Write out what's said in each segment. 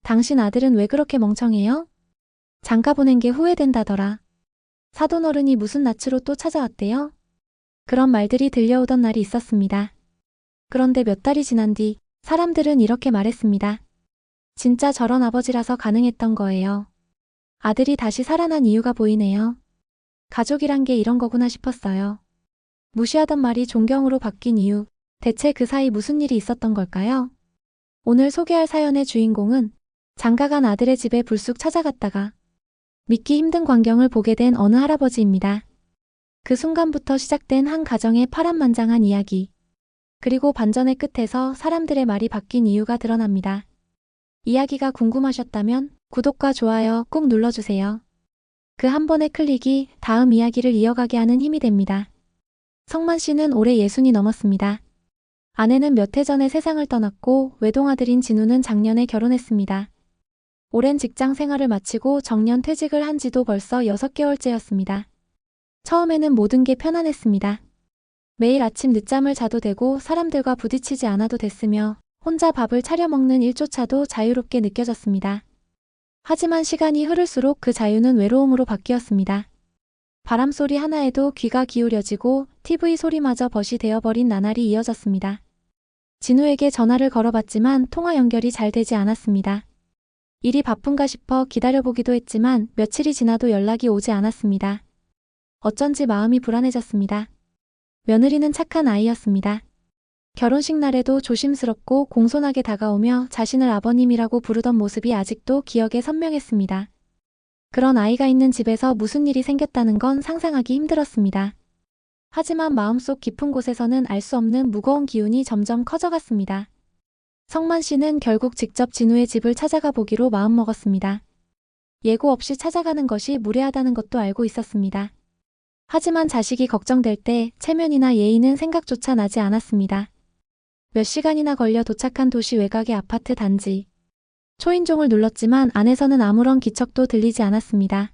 당신 아들은 왜 그렇게 멍청해요? 장가 보낸 게 후회된다더라. 사돈어른이 무슨 낯으로 또 찾아왔대요? 그런 말들이 들려오던 날이 있었습니다. 그런데 몇 달이 지난 뒤 사람들은 이렇게 말했습니다. 진짜 저런 아버지라서 가능했던 거예요. 아들이 다시 살아난 이유가 보이네요. 가족이란 게 이런 거구나 싶었어요. 무시하던 말이 존경으로 바뀐 이유, 대체 그 사이 무슨 일이 있었던 걸까요? 오늘 소개할 사연의 주인공은 장가간 아들의 집에 불쑥 찾아갔다가 믿기 힘든 광경을 보게 된 어느 할아버지입니다. 그 순간부터 시작된 한 가정의 파란만장한 이야기. 그리고 반전의 끝에서 사람들의 말이 바뀐 이유가 드러납니다. 이야기가 궁금하셨다면 구독과 좋아요 꼭 눌러주세요. 그 한 번의 클릭이 다음 이야기를 이어가게 하는 힘이 됩니다. 성만 씨는 올해 60이 넘었습니다. 아내는 몇 해 전에 세상을 떠났고 외동아들인 진우는 작년에 결혼했습니다. 오랜 직장 생활을 마치고 정년 퇴직을 한 지도 벌써 6개월째였습니다. 처음에는 모든 게 편안했습니다. 매일 아침 늦잠을 자도 되고 사람들과 부딪히지 않아도 됐으며 혼자 밥을 차려 먹는 일조차도 자유롭게 느껴졌습니다. 하지만 시간이 흐를수록 그 자유는 외로움으로 바뀌었습니다. 바람소리 하나에도 귀가 기울여지고 TV 소리마저 벗이 되어버린 나날이 이어졌습니다. 진우에게 전화를 걸어봤지만 통화 연결이 잘 되지 않았습니다. 일이 바쁜가 싶어 기다려보기도 했지만 며칠이 지나도 연락이 오지 않았습니다. 어쩐지 마음이 불안해졌습니다. 며느리는 착한 아이였습니다. 결혼식 날에도 조심스럽고 공손하게 다가오며 자신을 아버님이라고 부르던 모습이 아직도 기억에 선명했습니다. 그런 아이가 있는 집에서 무슨 일이 생겼다는 건 상상하기 힘들었습니다. 하지만 마음속 깊은 곳에서는 알 수 없는 무거운 기운이 점점 커져갔습니다. 성만 씨는 결국 직접 진우의 집을 찾아가 보기로 마음먹었습니다. 예고 없이 찾아가는 것이 무례하다는 것도 알고 있었습니다. 하지만 자식이 걱정될 때 체면이나 예의는 생각조차 나지 않았습니다. 몇 시간이나 걸려 도착한 도시 외곽의 아파트 단지. 초인종을 눌렀지만 안에서는 아무런 기척도 들리지 않았습니다.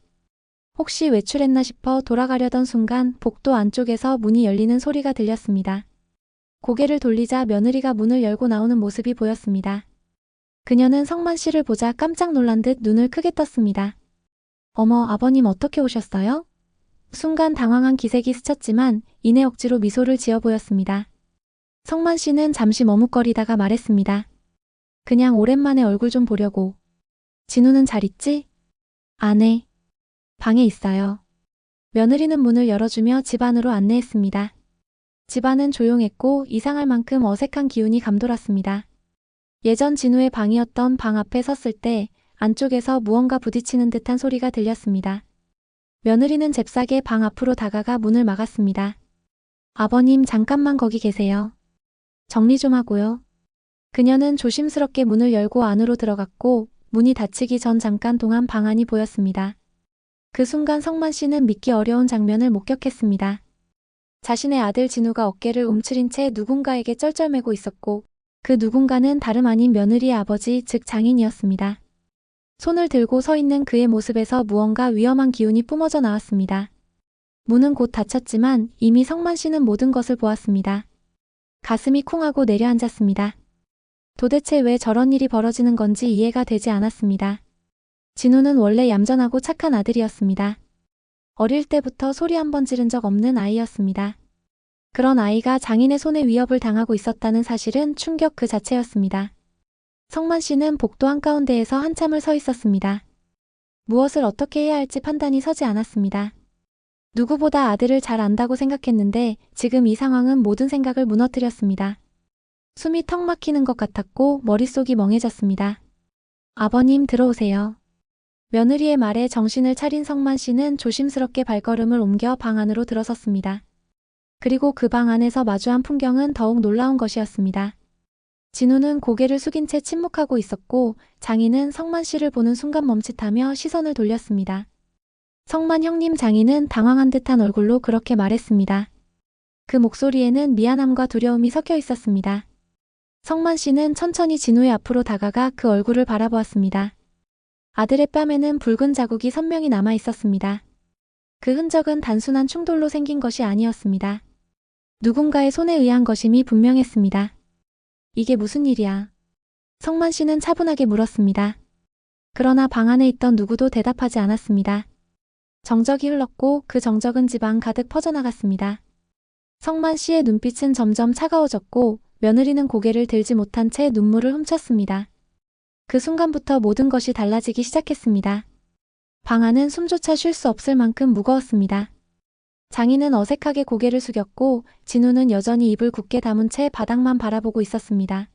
혹시 외출했나 싶어 돌아가려던 순간 복도 안쪽에서 문이 열리는 소리가 들렸습니다. 고개를 돌리자 며느리가 문을 열고 나오는 모습이 보였습니다. 그녀는 성만 씨를 보자 깜짝 놀란 듯 눈을 크게 떴습니다. 어머, 아버님 어떻게 오셨어요? 순간 당황한 기색이 스쳤지만 이내 억지로 미소를 지어 보였습니다. 성만 씨는 잠시 머뭇거리다가 말했습니다. 그냥 오랜만에 얼굴 좀 보려고. 진우는 잘 있지? 아네. 방에 있어요. 며느리는 문을 열어주며 집 안으로 안내했습니다. 집안은 조용했고 이상할 만큼 어색한 기운이 감돌았습니다. 예전 진우의 방이었던 방 앞에 섰을 때 안쪽에서 무언가 부딪히는 듯한 소리가 들렸습니다. 며느리는 잽싸게 방 앞으로 다가가 문을 막았습니다. 아버님 잠깐만 거기 계세요. 정리 좀 하고요. 그녀는 조심스럽게 문을 열고 안으로 들어갔고 문이 닫히기 전 잠깐 동안 방 안이 보였습니다. 그 순간 성만 씨는 믿기 어려운 장면을 목격했습니다. 자신의 아들 진우가 어깨를 움츠린 채 누군가에게 쩔쩔매고 있었고 그 누군가는 다름 아닌 며느리의 아버지 즉 장인이었습니다. 손을 들고 서 있는 그의 모습에서 무언가 위험한 기운이 뿜어져 나왔습니다. 문은 곧 닫혔지만 이미 성만 씨는 모든 것을 보았습니다. 가슴이 쿵하고 내려앉았습니다. 도대체 왜 저런 일이 벌어지는 건지 이해가 되지 않았습니다. 진우는 원래 얌전하고 착한 아들이었습니다. 어릴 때부터 소리 한 번 지른 적 없는 아이였습니다. 그런 아이가 장인의 손에 위협을 당하고 있었다는 사실은 충격 그 자체였습니다. 성만 씨는 복도 한가운데에서 한참을 서 있었습니다. 무엇을 어떻게 해야 할지 판단이 서지 않았습니다. 누구보다 아들을 잘 안다고 생각했는데 지금 이 상황은 모든 생각을 무너뜨렸습니다. 숨이 턱 막히는 것 같았고 머릿속이 멍해졌습니다. 아버님 들어오세요. 며느리의 말에 정신을 차린 성만 씨는 조심스럽게 발걸음을 옮겨 방 안으로 들어섰습니다. 그리고 그 방 안에서 마주한 풍경은 더욱 놀라운 것이었습니다. 진우는 고개를 숙인 채 침묵하고 있었고 장인은 성만 씨를 보는 순간 멈칫하며 시선을 돌렸습니다. 성만 형님, 장인은 당황한 듯한 얼굴로 그렇게 말했습니다. 그 목소리에는 미안함과 두려움이 섞여 있었습니다. 성만 씨는 천천히 진우의 앞으로 다가가 그 얼굴을 바라보았습니다. 아들의 뺨에는 붉은 자국이 선명히 남아 있었습니다. 그 흔적은 단순한 충돌로 생긴 것이 아니었습니다. 누군가의 손에 의한 것임이 분명했습니다. 이게 무슨 일이야? 성만 씨는 차분하게 물었습니다. 그러나 방 안에 있던 누구도 대답하지 않았습니다. 정적이 흘렀고 그 정적은 집안 가득 퍼져나갔습니다. 성만 씨의 눈빛은 점점 차가워졌고 며느리는 고개를 들지 못한 채 눈물을 훔쳤습니다. 그 순간부터 모든 것이 달라지기 시작했습니다. 방 안은 숨조차 쉴 수 없을 만큼 무거웠습니다. 장인은 어색하게 고개를 숙였고 진우는 여전히 입을 굳게 다문 채 바닥만 바라보고 있었습니다.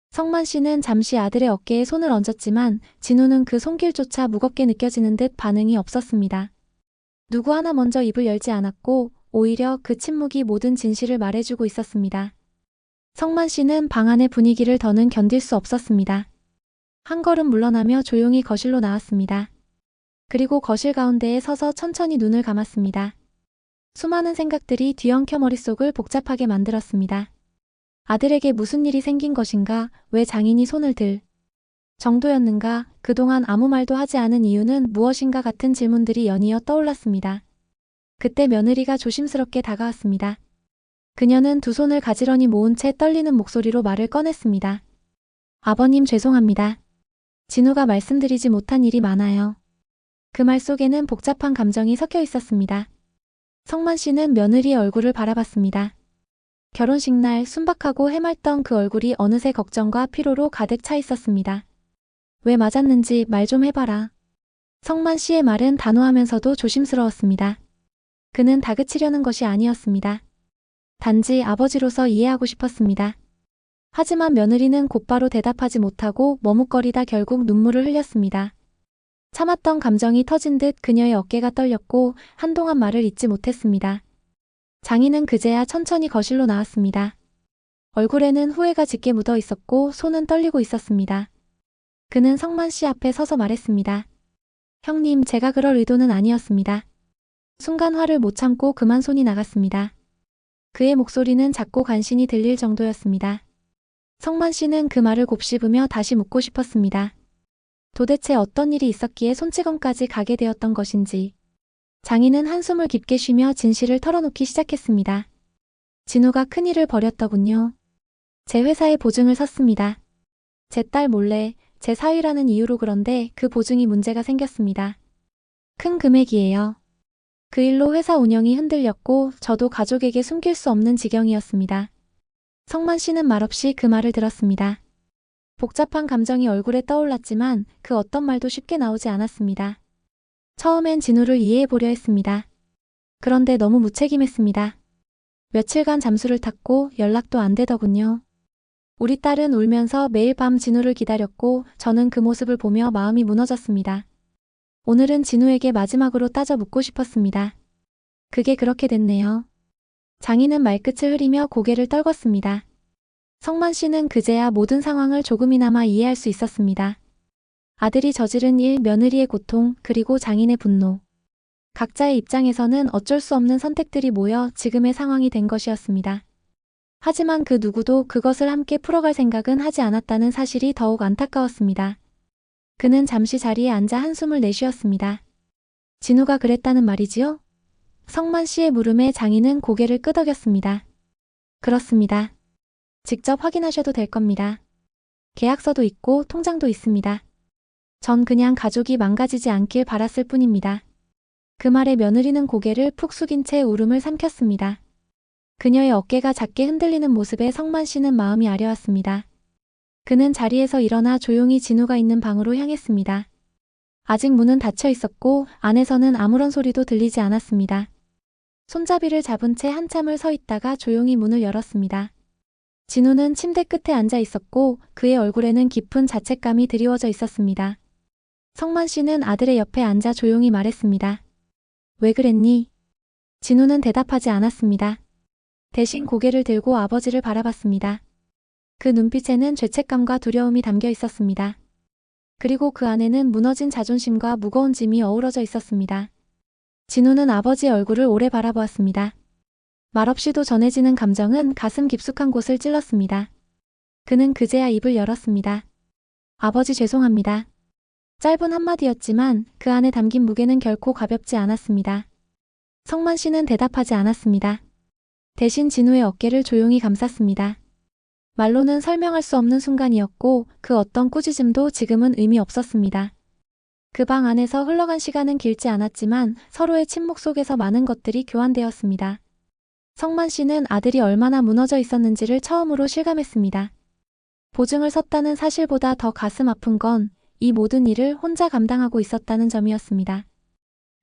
성만 씨는 잠시 아들의 어깨에 손을 얹었지만 진우는 그 손길조차 무겁게 느껴지는 듯 반응이 없었습니다. 누구 하나 먼저 입을 열지 않았고 오히려 그 침묵이 모든 진실을 말해주고 있었습니다. 성만 씨는 방 안의 분위기를 더는 견딜 수 없었습니다. 한 걸음 물러나며 조용히 거실로 나왔습니다. 그리고 거실 가운데에 서서 천천히 눈을 감았습니다. 수많은 생각들이 뒤엉켜 머릿속을 복잡하게 만들었습니다. 아들에게 무슨 일이 생긴 것인가? 왜 장인이 손을 들 정도였는가? 그동안 아무 말도 하지 않은 이유는 무엇인가 같은 질문들이 연이어 떠올랐습니다. 그때 며느리가 조심스럽게 다가왔습니다. 그녀는 두 손을 가지런히 모은 채 떨리는 목소리로 말을 꺼냈습니다. 아버님 죄송합니다. 진우가 말씀드리지 못한 일이 많아요. 그 말 속에는 복잡한 감정이 섞여 있었습니다. 성만 씨는 며느리의 얼굴을 바라봤습니다. 결혼식 날 순박하고 해맑던 그 얼굴이 어느새 걱정과 피로로 가득 차 있었습니다. 왜 맞았는지 말 좀 해봐라. 성만 씨의 말은 단호하면서도 조심스러웠습니다. 그는 다그치려는 것이 아니었습니다. 단지 아버지로서 이해하고 싶었습니다. 하지만 며느리는 곧바로 대답하지 못하고 머뭇거리다 결국 눈물을 흘렸습니다. 참았던 감정이 터진 듯 그녀의 어깨가 떨렸고 한동안 말을 잇지 못했습니다. 장인은 그제야 천천히 거실로 나왔습니다. 얼굴에는 후회가 짙게 묻어 있었고 손은 떨리고 있었습니다. 그는 성만 씨 앞에 서서 말했습니다. 형님, 제가 그럴 의도는 아니었습니다. 순간 화를 못 참고 그만 손이 나갔습니다. 그의 목소리는 작고 간신히 들릴 정도였습니다. 성만 씨는 그 말을 곱씹으며 다시 묻고 싶었습니다. 도대체 어떤 일이 있었기에 손찌검까지 가게 되었던 것인지. 장인은 한숨을 깊게 쉬며 진실을 털어놓기 시작했습니다. 진우가 큰일을 벌였더군요. 제 회사에 보증을 섰습니다. 제 딸 몰래 제 사위라는 이유로. 그런데 그 보증이 문제가 생겼습니다. 큰 금액이에요. 그 일로 회사 운영이 흔들렸고 저도 가족에게 숨길 수 없는 지경이었습니다. 성만 씨는 말없이 그 말을 들었습니다. 복잡한 감정이 얼굴에 떠올랐지만 그 어떤 말도 쉽게 나오지 않았습니다. 처음엔 진우를 이해해보려 했습니다. 그런데 너무 무책임했습니다. 며칠간 잠수를 탔고 연락도 안 되더군요. 우리 딸은 울면서 매일 밤 진우를 기다렸고 저는 그 모습을 보며 마음이 무너졌습니다. 오늘은 진우에게 마지막으로 따져 묻고 싶었습니다. 그게 그렇게 됐네요. 장인은 말끝을 흐리며 고개를 떨궜습니다. 성만 씨는 그제야 모든 상황을 조금이나마 이해할 수 있었습니다. 아들이 저지른 일, 며느리의 고통, 그리고 장인의 분노. 각자의 입장에서는 어쩔 수 없는 선택들이 모여 지금의 상황이 된 것이었습니다. 하지만 그 누구도 그것을 함께 풀어갈 생각은 하지 않았다는 사실이 더욱 안타까웠습니다. 그는 잠시 자리에 앉아 한숨을 내쉬었습니다. 진우가 그랬다는 말이지요? 성만 씨의 물음에 장인은 고개를 끄덕였습니다. 그렇습니다. 직접 확인하셔도 될 겁니다. 계약서도 있고 통장도 있습니다. 전 그냥 가족이 망가지지 않길 바랐을 뿐입니다. 그 말에 며느리는 고개를 푹 숙인 채 울음을 삼켰습니다. 그녀의 어깨가 작게 흔들리는 모습에 성만 씨는 마음이 아려왔습니다. 그는 자리에서 일어나 조용히 진우가 있는 방으로 향했습니다. 아직 문은 닫혀 있었고 안에서는 아무런 소리도 들리지 않았습니다. 손잡이를 잡은 채 한참을 서 있다가 조용히 문을 열었습니다. 진우는 침대 끝에 앉아 있었고 그의 얼굴에는 깊은 자책감이 드리워져 있었습니다. 성만 씨는 아들의 옆에 앉아 조용히 말했습니다. 왜 그랬니? 진우는 대답하지 않았습니다. 대신 고개를 들고 아버지를 바라봤습니다. 그 눈빛에는 죄책감과 두려움이 담겨 있었습니다. 그리고 그 안에는 무너진 자존심과 무거운 짐이 어우러져 있었습니다. 진우는 아버지의 얼굴을 오래 바라보았습니다. 말없이도 전해지는 감정은 가슴 깊숙한 곳을 찔렀습니다. 그는 그제야 입을 열었습니다. 아버지 죄송합니다. 짧은 한마디였지만 그 안에 담긴 무게는 결코 가볍지 않았습니다. 성만 씨는 대답하지 않았습니다. 대신 진우의 어깨를 조용히 감쌌습니다. 말로는 설명할 수 없는 순간이었고 그 어떤 꾸짖음도 지금은 의미 없었습니다. 그 방 안에서 흘러간 시간은 길지 않았지만 서로의 침묵 속에서 많은 것들이 교환되었습니다. 성만 씨는 아들이 얼마나 무너져 있었는지를 처음으로 실감했습니다. 보증을 섰다는 사실보다 더 가슴 아픈 건 이 모든 일을 혼자 감당하고 있었다는 점이었습니다.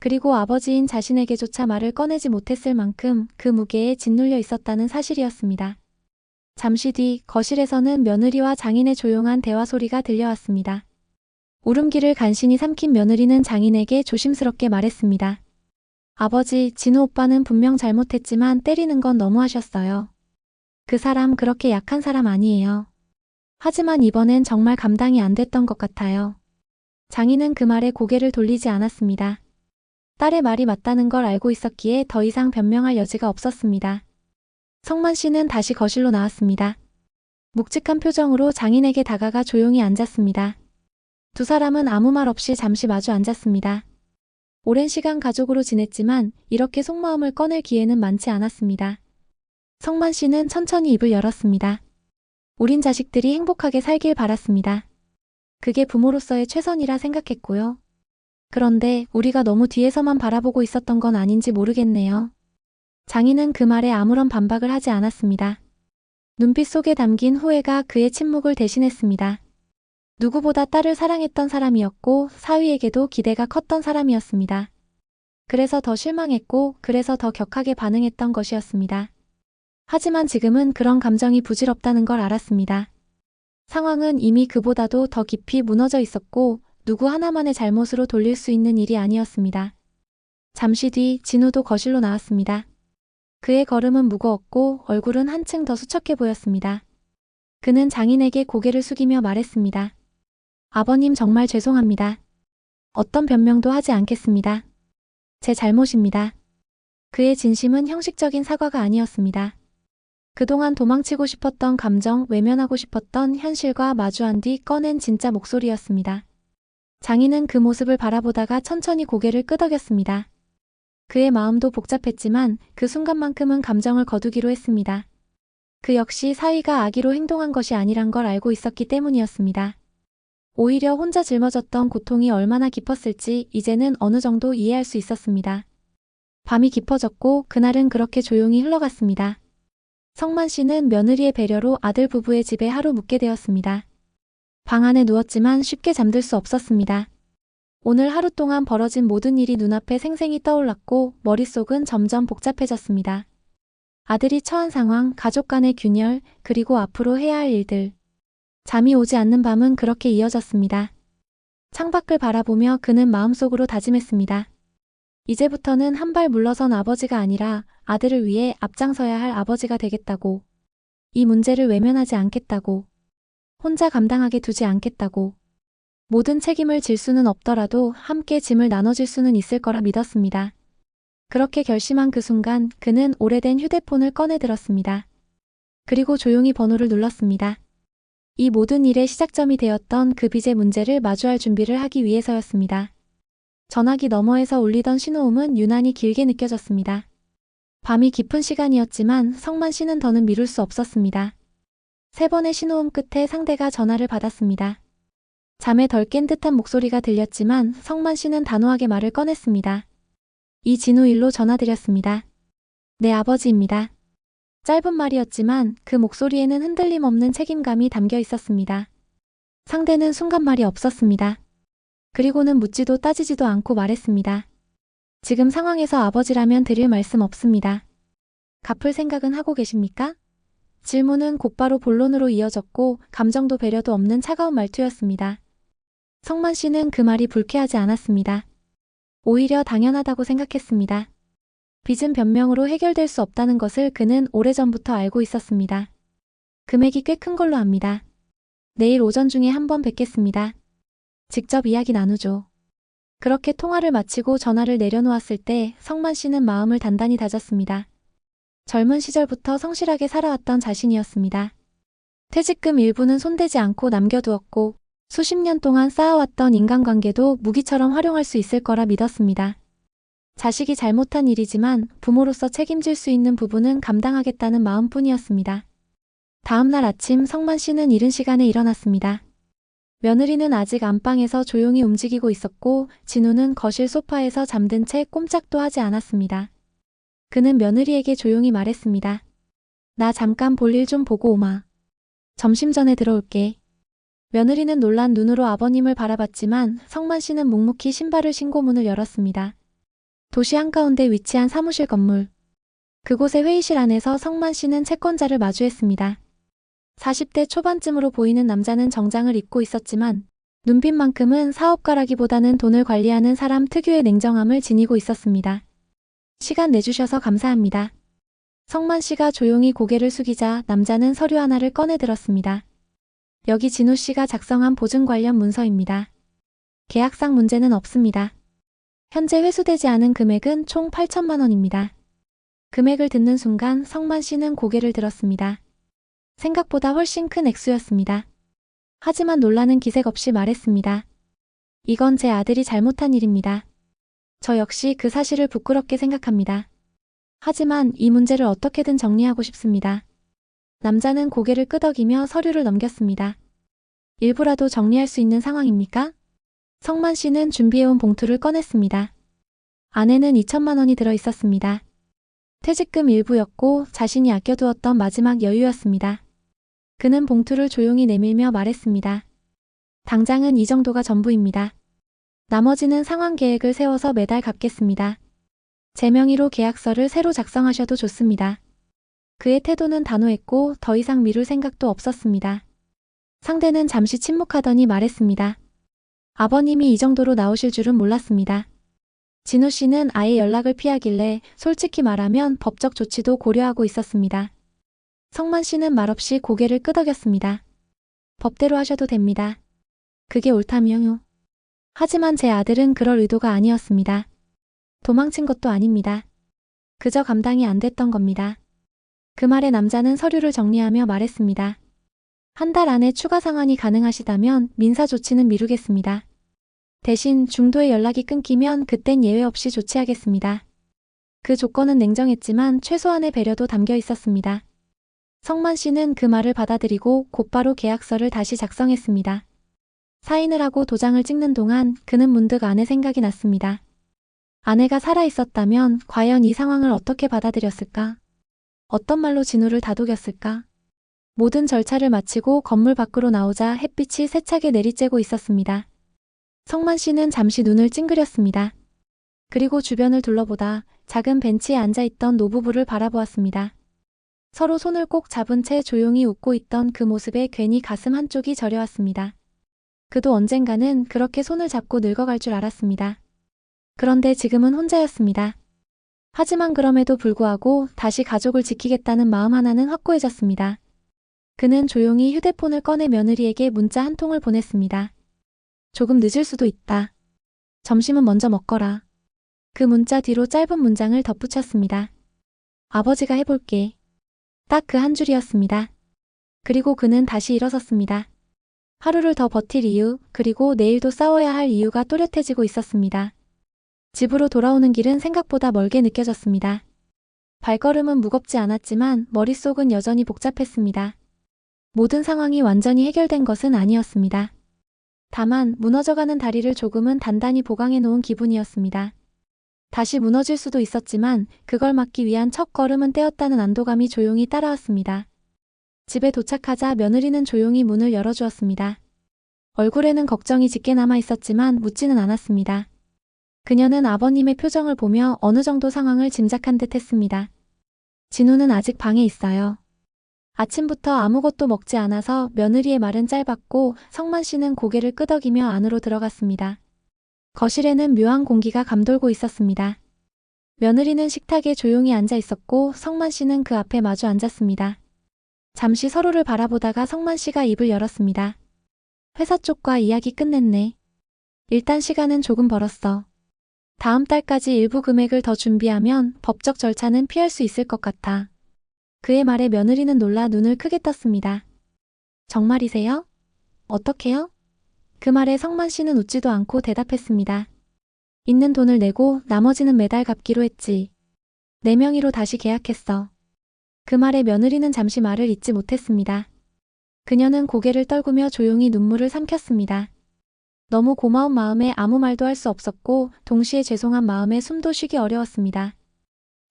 그리고 아버지인 자신에게조차 말을 꺼내지 못했을 만큼 그 무게에 짓눌려 있었다는 사실이었습니다. 잠시 뒤 거실에서는 며느리와 장인의 조용한 대화 소리가 들려왔습니다. 울음기를 간신히 삼킨 며느리는 장인에게 조심스럽게 말했습니다. 아버지, 진우 오빠는 분명 잘못했지만 때리는 건 너무하셨어요. 그 사람 그렇게 약한 사람 아니에요. 하지만 이번엔 정말 감당이 안 됐던 것 같아요. 장인은 그 말에 고개를 돌리지 않았습니다. 딸의 말이 맞다는 걸 알고 있었기에 더 이상 변명할 여지가 없었습니다. 성만 씨는 다시 거실로 나왔습니다. 묵직한 표정으로 장인에게 다가가 조용히 앉았습니다. 두 사람은 아무 말 없이 잠시 마주 앉았습니다. 오랜 시간 가족으로 지냈지만 이렇게 속마음을 꺼낼 기회는 많지 않았습니다. 성만 씨는 천천히 입을 열었습니다. 우린 자식들이 행복하게 살길 바랐습니다. 그게 부모로서의 최선이라 생각했고요. 그런데 우리가 너무 뒤에서만 바라보고 있었던 건 아닌지 모르겠네요. 장인은 그 말에 아무런 반박을 하지 않았습니다. 눈빛 속에 담긴 후회가 그의 침묵을 대신했습니다. 누구보다 딸을 사랑했던 사람이었고 사위에게도 기대가 컸던 사람이었습니다. 그래서 더 실망했고 그래서 더 격하게 반응했던 것이었습니다. 하지만 지금은 그런 감정이 부질없다는 걸 알았습니다. 상황은 이미 그보다도 더 깊이 무너져 있었고 누구 하나만의 잘못으로 돌릴 수 있는 일이 아니었습니다. 잠시 뒤 진우도 거실로 나왔습니다. 그의 걸음은 무거웠고 얼굴은 한층 더 수척해 보였습니다. 그는 장인에게 고개를 숙이며 말했습니다. 아버님 정말 죄송합니다. 어떤 변명도 하지 않겠습니다. 제 잘못입니다. 그의 진심은 형식적인 사과가 아니었습니다. 그동안 도망치고 싶었던 감정, 외면하고 싶었던 현실과 마주한 뒤 꺼낸 진짜 목소리였습니다. 장인은 그 모습을 바라보다가 천천히 고개를 끄덕였습니다. 그의 마음도 복잡했지만 그 순간만큼은 감정을 거두기로 했습니다. 그 역시 사위가 악의로 행동한 것이 아니란 걸 알고 있었기 때문이었습니다. 오히려 혼자 짊어졌던 고통이 얼마나 깊었을지 이제는 어느 정도 이해할 수 있었습니다. 밤이 깊어졌고 그날은 그렇게 조용히 흘러갔습니다. 성만 씨는 며느리의 배려로 아들 부부의 집에 하루 묵게 되었습니다. 방 안에 누웠지만 쉽게 잠들 수 없었습니다. 오늘 하루 동안 벌어진 모든 일이 눈앞에 생생히 떠올랐고 머릿속은 점점 복잡해졌습니다. 아들이 처한 상황, 가족 간의 균열, 그리고 앞으로 해야 할 일들. 잠이 오지 않는 밤은 그렇게 이어졌습니다. 창밖을 바라보며 그는 마음속으로 다짐했습니다. 이제부터는 한 발 물러선 아버지가 아니라 아들을 위해 앞장서야 할 아버지가 되겠다고. 이 문제를 외면하지 않겠다고. 혼자 감당하게 두지 않겠다고. 모든 책임을 질 수는 없더라도 함께 짐을 나눠질 수는 있을 거라 믿었습니다. 그렇게 결심한 그 순간 그는 오래된 휴대폰을 꺼내 들었습니다. 그리고 조용히 번호를 눌렀습니다. 이 모든 일의 시작점이 되었던 그 빚의 문제를 마주할 준비를 하기 위해서였습니다. 전화기 너머에서 울리던 신호음은 유난히 길게 느껴졌습니다. 밤이 깊은 시간이었지만 성만 씨는 더는 미룰 수 없었습니다. 3번의 신호음 끝에 상대가 전화를 받았습니다. 잠에 덜 깬 듯한 목소리가 들렸지만 성만 씨는 단호하게 말을 꺼냈습니다. 이진우 일로 전화드렸습니다. 네, 아버지입니다. 짧은 말이었지만 그 목소리에는 흔들림 없는 책임감이 담겨 있었습니다. 상대는 순간 말이 없었습니다. 그리고는 묻지도 따지지도 않고 말했습니다. 지금 상황에서 아버지라면 드릴 말씀 없습니다. 갚을 생각은 하고 계십니까? 질문은 곧바로 본론으로 이어졌고 감정도 배려도 없는 차가운 말투였습니다. 성만 씨는 그 말이 불쾌하지 않았습니다. 오히려 당연하다고 생각했습니다. 빚은 변명으로 해결될 수 없다는 것을 그는 오래전부터 알고 있었습니다. 금액이 꽤 큰 걸로 압니다. 내일 오전 중에 한번 뵙겠습니다. 직접 이야기 나누죠. 그렇게 통화를 마치고 전화를 내려놓았을 때 성만 씨는 마음을 단단히 다졌습니다. 젊은 시절부터 성실하게 살아왔던 자신이었습니다. 퇴직금 일부는 손대지 않고 남겨두었고 수십 년 동안 쌓아왔던 인간관계도 무기처럼 활용할 수 있을 거라 믿었습니다. 자식이 잘못한 일이지만 부모로서 책임질 수 있는 부분은 감당하겠다는 마음뿐이었습니다. 다음 날 아침 성만 씨는 이른 시간에 일어났습니다. 며느리는 아직 안방에서 조용히 움직이고 있었고 진우는 거실 소파에서 잠든 채 꼼짝도 하지 않았습니다. 그는 며느리에게 조용히 말했습니다. 나 잠깐 볼일 좀 보고 오마. 점심 전에 들어올게. 며느리는 놀란 눈으로 아버님을 바라봤지만 성만 씨는 묵묵히 신발을 신고 문을 열었습니다. 도시 한가운데 위치한 사무실 건물. 그곳의 회의실 안에서 성만 씨는 채권자를 마주했습니다. 40대 초반쯤으로 보이는 남자는 정장을 입고 있었지만 눈빛만큼은 사업가라기보다는 돈을 관리하는 사람 특유의 냉정함을 지니고 있었습니다. 시간 내주셔서 감사합니다. 성만 씨가 조용히 고개를 숙이자 남자는 서류 하나를 꺼내 들었습니다. 여기 진우 씨가 작성한 보증 관련 문서입니다. 계약상 문제는 없습니다. 현재 회수되지 않은 금액은 총 8천만 원입니다. 금액을 듣는 순간 성만 씨는 고개를 들었습니다. 생각보다 훨씬 큰 액수였습니다. 하지만 놀라는 기색 없이 말했습니다. 이건 제 아들이 잘못한 일입니다. 저 역시 그 사실을 부끄럽게 생각합니다. 하지만 이 문제를 어떻게든 정리하고 싶습니다. 남자는 고개를 끄덕이며 서류를 넘겼습니다. 일부라도 정리할 수 있는 상황입니까? 성만 씨는 준비해온 봉투를 꺼냈습니다. 안에는 2천만 원이 들어 있었습니다. 퇴직금 일부였고 자신이 아껴두었던 마지막 여유였습니다. 그는 봉투를 조용히 내밀며 말했습니다. 당장은 이 정도가 전부입니다. 나머지는 상환 계획을 세워서 매달 갚겠습니다. 제 명의로 계약서를 새로 작성하셔도 좋습니다. 그의 태도는 단호했고 더 이상 미룰 생각도 없었습니다. 상대는 잠시 침묵하더니 말했습니다. 아버님이 이 정도로 나오실 줄은 몰랐습니다. 진우 씨는 아예 연락을 피하길래 솔직히 말하면 법적 조치도 고려하고 있었습니다. 성만 씨는 말없이 고개를 끄덕였습니다. 법대로 하셔도 됩니다. 그게 옳다며요. 하지만 제 아들은 그럴 의도가 아니었습니다. 도망친 것도 아닙니다. 그저 감당이 안 됐던 겁니다. 그 말에 남자는 서류를 정리하며 말했습니다. 한 달 안에 추가 상환이 가능하시다면 민사 조치는 미루겠습니다. 대신 중도에 연락이 끊기면 그땐 예외 없이 조치하겠습니다. 그 조건은 냉정했지만 최소한의 배려도 담겨 있었습니다. 성만 씨는 그 말을 받아들이고 곧바로 계약서를 다시 작성했습니다. 사인을 하고 도장을 찍는 동안 그는 문득 아내 생각이 났습니다. 아내가 살아있었다면 과연 이 상황을 어떻게 받아들였을까? 어떤 말로 진우를 다독였을까? 모든 절차를 마치고 건물 밖으로 나오자 햇빛이 세차게 내리쬐고 있었습니다. 성만 씨는 잠시 눈을 찡그렸습니다. 그리고 주변을 둘러보다 작은 벤치에 앉아있던 노부부를 바라보았습니다. 서로 손을 꼭 잡은 채 조용히 웃고 있던 그 모습에 괜히 가슴 한쪽이 저려왔습니다. 그도 언젠가는 그렇게 손을 잡고 늙어갈 줄 알았습니다. 그런데 지금은 혼자였습니다. 하지만 그럼에도 불구하고 다시 가족을 지키겠다는 마음 하나는 확고해졌습니다. 그는 조용히 휴대폰을 꺼내 며느리에게 문자 한 통을 보냈습니다. 조금 늦을 수도 있다. 점심은 먼저 먹거라. 그 문자 뒤로 짧은 문장을 덧붙였습니다. 아버지가 해볼게. 딱 그 한 줄이었습니다. 그리고 그는 다시 일어섰습니다. 하루를 더 버틸 이유, 그리고 내일도 싸워야 할 이유가 또렷해지고 있었습니다. 집으로 돌아오는 길은 생각보다 멀게 느껴졌습니다. 발걸음은 무겁지 않았지만 머릿속은 여전히 복잡했습니다. 모든 상황이 완전히 해결된 것은 아니었습니다. 다만 무너져가는 다리를 조금은 단단히 보강해 놓은 기분이었습니다. 다시 무너질 수도 있었지만 그걸 막기 위한 첫 걸음은 떼었다는 안도감이 조용히 따라왔습니다. 집에 도착하자 며느리는 조용히 문을 열어주었습니다. 얼굴에는 걱정이 짙게 남아 있었지만 묻지는 않았습니다. 그녀는 아버님의 표정을 보며 어느 정도 상황을 짐작한 듯 했습니다. 진우는 아직 방에 있어요. 아침부터 아무것도 먹지 않아서 며느리의 말은 짧았고 성만 씨는 고개를 끄덕이며 안으로 들어갔습니다. 거실에는 묘한 공기가 감돌고 있었습니다. 며느리는 식탁에 조용히 앉아 있었고 성만 씨는 그 앞에 마주 앉았습니다. 잠시 서로를 바라보다가 성만 씨가 입을 열었습니다. 회사 쪽과 이야기 끝냈네. 일단 시간은 조금 벌었어. 다음 달까지 일부 금액을 더 준비하면 법적 절차는 피할 수 있을 것 같아. 그의 말에 며느리는 놀라 눈을 크게 떴습니다. 정말이세요? 어떻게요? 그 말에 성만 씨는 웃지도 않고 대답했습니다. 있는 돈을 내고 나머지는 매달 갚기로 했지. 내 명의로 다시 계약했어. 그 말에 며느리는 잠시 말을 잇지 못했습니다. 그녀는 고개를 떨구며 조용히 눈물을 삼켰습니다. 너무 고마운 마음에 아무 말도 할 수 없었고 동시에 죄송한 마음에 숨도 쉬기 어려웠습니다.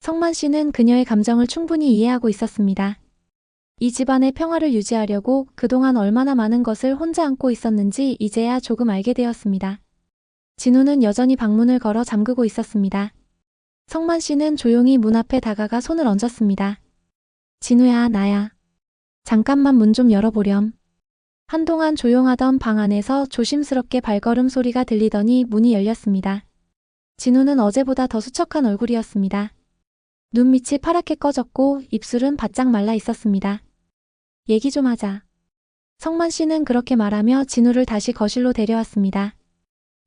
성만 씨는 그녀의 감정을 충분히 이해하고 있었습니다. 이 집안의 평화를 유지하려고 그동안 얼마나 많은 것을 혼자 안고 있었는지 이제야 조금 알게 되었습니다. 진우는 여전히 방문을 걸어 잠그고 있었습니다. 성만 씨는 조용히 문 앞에 다가가 손을 얹었습니다. 진우야, 나야. 잠깐만 문 좀 열어보렴. 한동안 조용하던 방 안에서 조심스럽게 발걸음 소리가 들리더니 문이 열렸습니다. 진우는 어제보다 더 수척한 얼굴이었습니다. 눈밑이 파랗게 꺼졌고 입술은 바짝 말라 있었습니다. 얘기 좀 하자. 성만 씨는 그렇게 말하며 진우를 다시 거실로 데려왔습니다.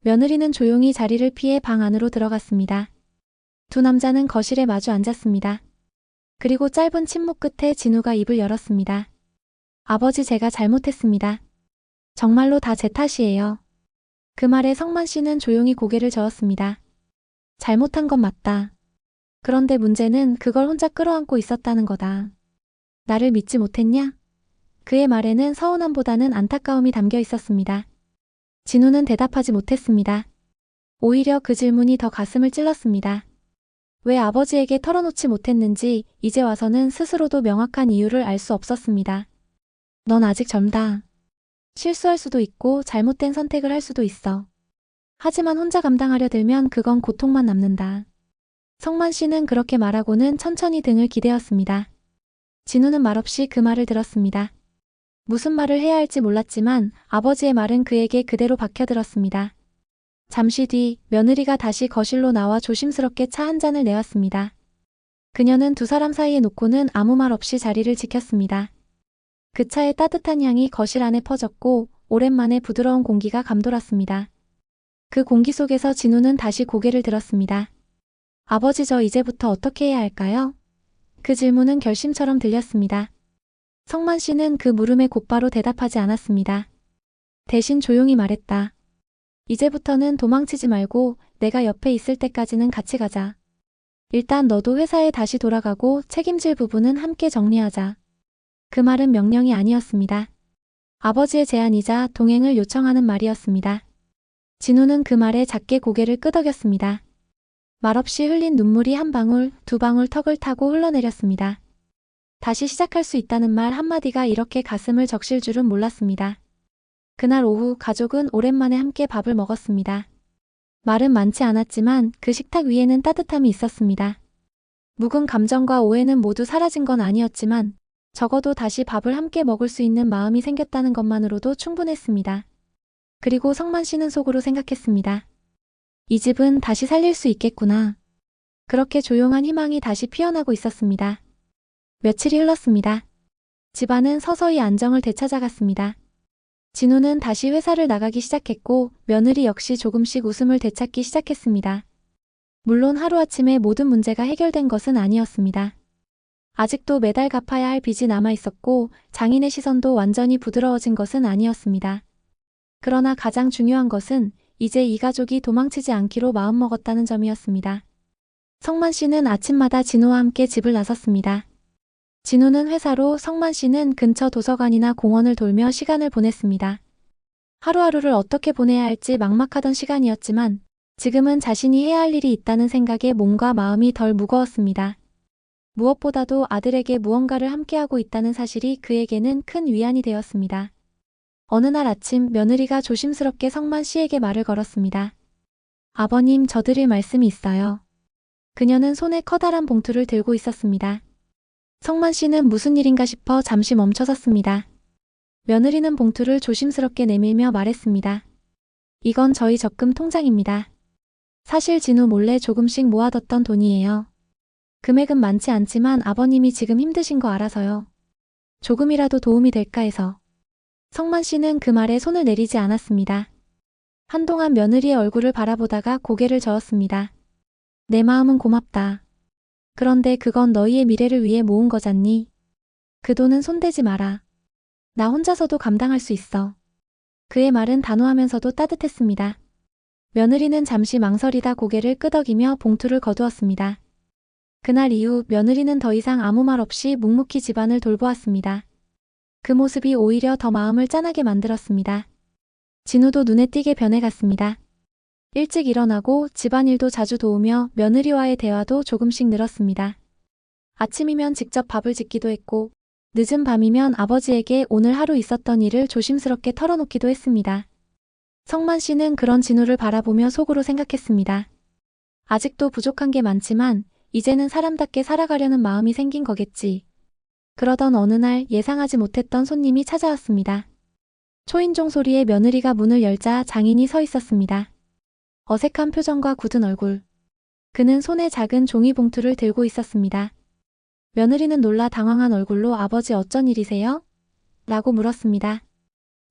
며느리는 조용히 자리를 피해 방 안으로 들어갔습니다. 두 남자는 거실에 마주 앉았습니다. 그리고 짧은 침묵 끝에 진우가 입을 열었습니다. 아버지, 제가 잘못했습니다. 정말로 다 제 탓이에요. 그 말에 성만 씨는 조용히 고개를 저었습니다. 잘못한 건 맞다. 그런데 문제는 그걸 혼자 끌어안고 있었다는 거다. 나를 믿지 못했냐? 그의 말에는 서운함보다는 안타까움이 담겨 있었습니다. 진우는 대답하지 못했습니다. 오히려 그 질문이 더 가슴을 찔렀습니다. 왜 아버지에게 털어놓지 못했는지 이제 와서는 스스로도 명확한 이유를 알 수 없었습니다. 넌 아직 젊다. 실수할 수도 있고 잘못된 선택을 할 수도 있어. 하지만 혼자 감당하려 들면 그건 고통만 남는다. 성만 씨는 그렇게 말하고는 천천히 등을 기대었습니다. 진우는 말없이 그 말을 들었습니다. 무슨 말을 해야 할지 몰랐지만 아버지의 말은 그에게 그대로 박혀들었습니다. 잠시 뒤 며느리가 다시 거실로 나와 조심스럽게 차 한 잔을 내왔습니다. 그녀는 두 사람 사이에 놓고는 아무 말 없이 자리를 지켰습니다. 그 차의 따뜻한 향이 거실 안에 퍼졌고 오랜만에 부드러운 공기가 감돌았습니다. 그 공기 속에서 진우는 다시 고개를 들었습니다. 아버지, 저 이제부터 어떻게 해야 할까요? 그 질문은 결심처럼 들렸습니다. 성만 씨는 그 물음에 곧바로 대답하지 않았습니다. 대신 조용히 말했다. 이제부터는 도망치지 말고 내가 옆에 있을 때까지는 같이 가자. 일단 너도 회사에 다시 돌아가고 책임질 부분은 함께 정리하자. 그 말은 명령이 아니었습니다. 아버지의 제안이자 동행을 요청하는 말이었습니다. 진우는 그 말에 작게 고개를 끄덕였습니다. 말없이 흘린 눈물이 한 방울, 두 방울 턱을 타고 흘러내렸습니다. 다시 시작할 수 있다는 말 한마디가 이렇게 가슴을 적실 줄은 몰랐습니다. 그날 오후 가족은 오랜만에 함께 밥을 먹었습니다. 말은 많지 않았지만 그 식탁 위에는 따뜻함이 있었습니다. 묵은 감정과 오해는 모두 사라진 건 아니었지만 적어도 다시 밥을 함께 먹을 수 있는 마음이 생겼다는 것만으로도 충분했습니다. 그리고 성만 씨는 속으로 생각했습니다. 이 집은 다시 살릴 수 있겠구나. 그렇게 조용한 희망이 다시 피어나고 있었습니다. 며칠이 흘렀습니다. 집안은 서서히 안정을 되찾아갔습니다. 진우는 다시 회사를 나가기 시작했고 며느리 역시 조금씩 웃음을 되찾기 시작했습니다. 물론 하루아침에 모든 문제가 해결된 것은 아니었습니다. 아직도 매달 갚아야 할 빚이 남아있었고 장인의 시선도 완전히 부드러워진 것은 아니었습니다. 그러나 가장 중요한 것은 이제 이 가족이 도망치지 않기로 마음먹었다는 점이었습니다. 성만 씨는 아침마다 진우와 함께 집을 나섰습니다. 진우는 회사로, 성만 씨는 근처 도서관이나 공원을 돌며 시간을 보냈습니다. 하루하루를 어떻게 보내야 할지 막막하던 시간이었지만 지금은 자신이 해야 할 일이 있다는 생각에 몸과 마음이 덜 무거웠습니다. 무엇보다도 아들에게 무언가를 함께하고 있다는 사실이 그에게는 큰 위안이 되었습니다. 어느 날 아침 며느리가 조심스럽게 성만 씨에게 말을 걸었습니다. 아버님, 저 드릴 말씀이 있어요. 그녀는 손에 커다란 봉투를 들고 있었습니다. 성만 씨는 무슨 일인가 싶어 잠시 멈춰섰습니다. 며느리는 봉투를 조심스럽게 내밀며 말했습니다. 이건 저희 적금 통장입니다. 사실 진우 몰래 조금씩 모아뒀던 돈이에요. 금액은 많지 않지만 아버님이 지금 힘드신 거 알아서요. 조금이라도 도움이 될까 해서. 성만 씨는 그 말에 손을 내리지 않았습니다. 한동안 며느리의 얼굴을 바라보다가 고개를 저었습니다. 내 마음은 고맙다. 그런데 그건 너희의 미래를 위해 모은 거잖니? 그 돈은 손대지 마라. 나 혼자서도 감당할 수 있어. 그의 말은 단호하면서도 따뜻했습니다. 며느리는 잠시 망설이다 고개를 끄덕이며 봉투를 거두었습니다. 그날 이후 며느리는 더 이상 아무 말 없이 묵묵히 집안을 돌보았습니다. 그 모습이 오히려 더 마음을 짠하게 만들었습니다. 진우도 눈에 띄게 변해갔습니다. 일찍 일어나고 집안일도 자주 도우며 며느리와의 대화도 조금씩 늘었습니다. 아침이면 직접 밥을 짓기도 했고 늦은 밤이면 아버지에게 오늘 하루 있었던 일을 조심스럽게 털어놓기도 했습니다. 성만 씨는 그런 진우를 바라보며 속으로 생각했습니다. 아직도 부족한 게 많지만 이제는 사람답게 살아가려는 마음이 생긴 거겠지. 그러던 어느 날 예상하지 못했던 손님이 찾아왔습니다. 초인종 소리에 며느리가 문을 열자 장인이 서 있었습니다. 어색한 표정과 굳은 얼굴. 그는 손에 작은 종이봉투를 들고 있었습니다. 며느리는 놀라 당황한 얼굴로 아버지 어쩐 일이세요? 라고 물었습니다.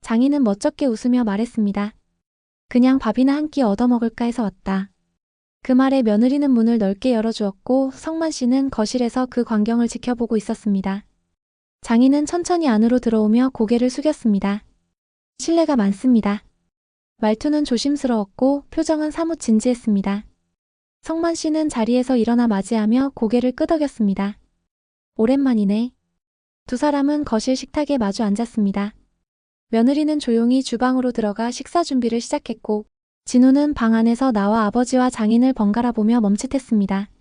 장인은 멋쩍게 웃으며 말했습니다. 그냥 밥이나 한 끼 얻어먹을까 해서 왔다. 그 말에 며느리는 문을 넓게 열어주었고 성만 씨는 거실에서 그 광경을 지켜보고 있었습니다. 장인은 천천히 안으로 들어오며 고개를 숙였습니다. 실례가 많습니다. 말투는 조심스러웠고 표정은 사뭇 진지했습니다. 성만 씨는 자리에서 일어나 맞이하며 고개를 끄덕였습니다. 오랜만이네. 두 사람은 거실 식탁에 마주 앉았습니다. 며느리는 조용히 주방으로 들어가 식사 준비를 시작했고 진우는 방 안에서 나와 아버지와 장인을 번갈아 보며 멈칫했습니다.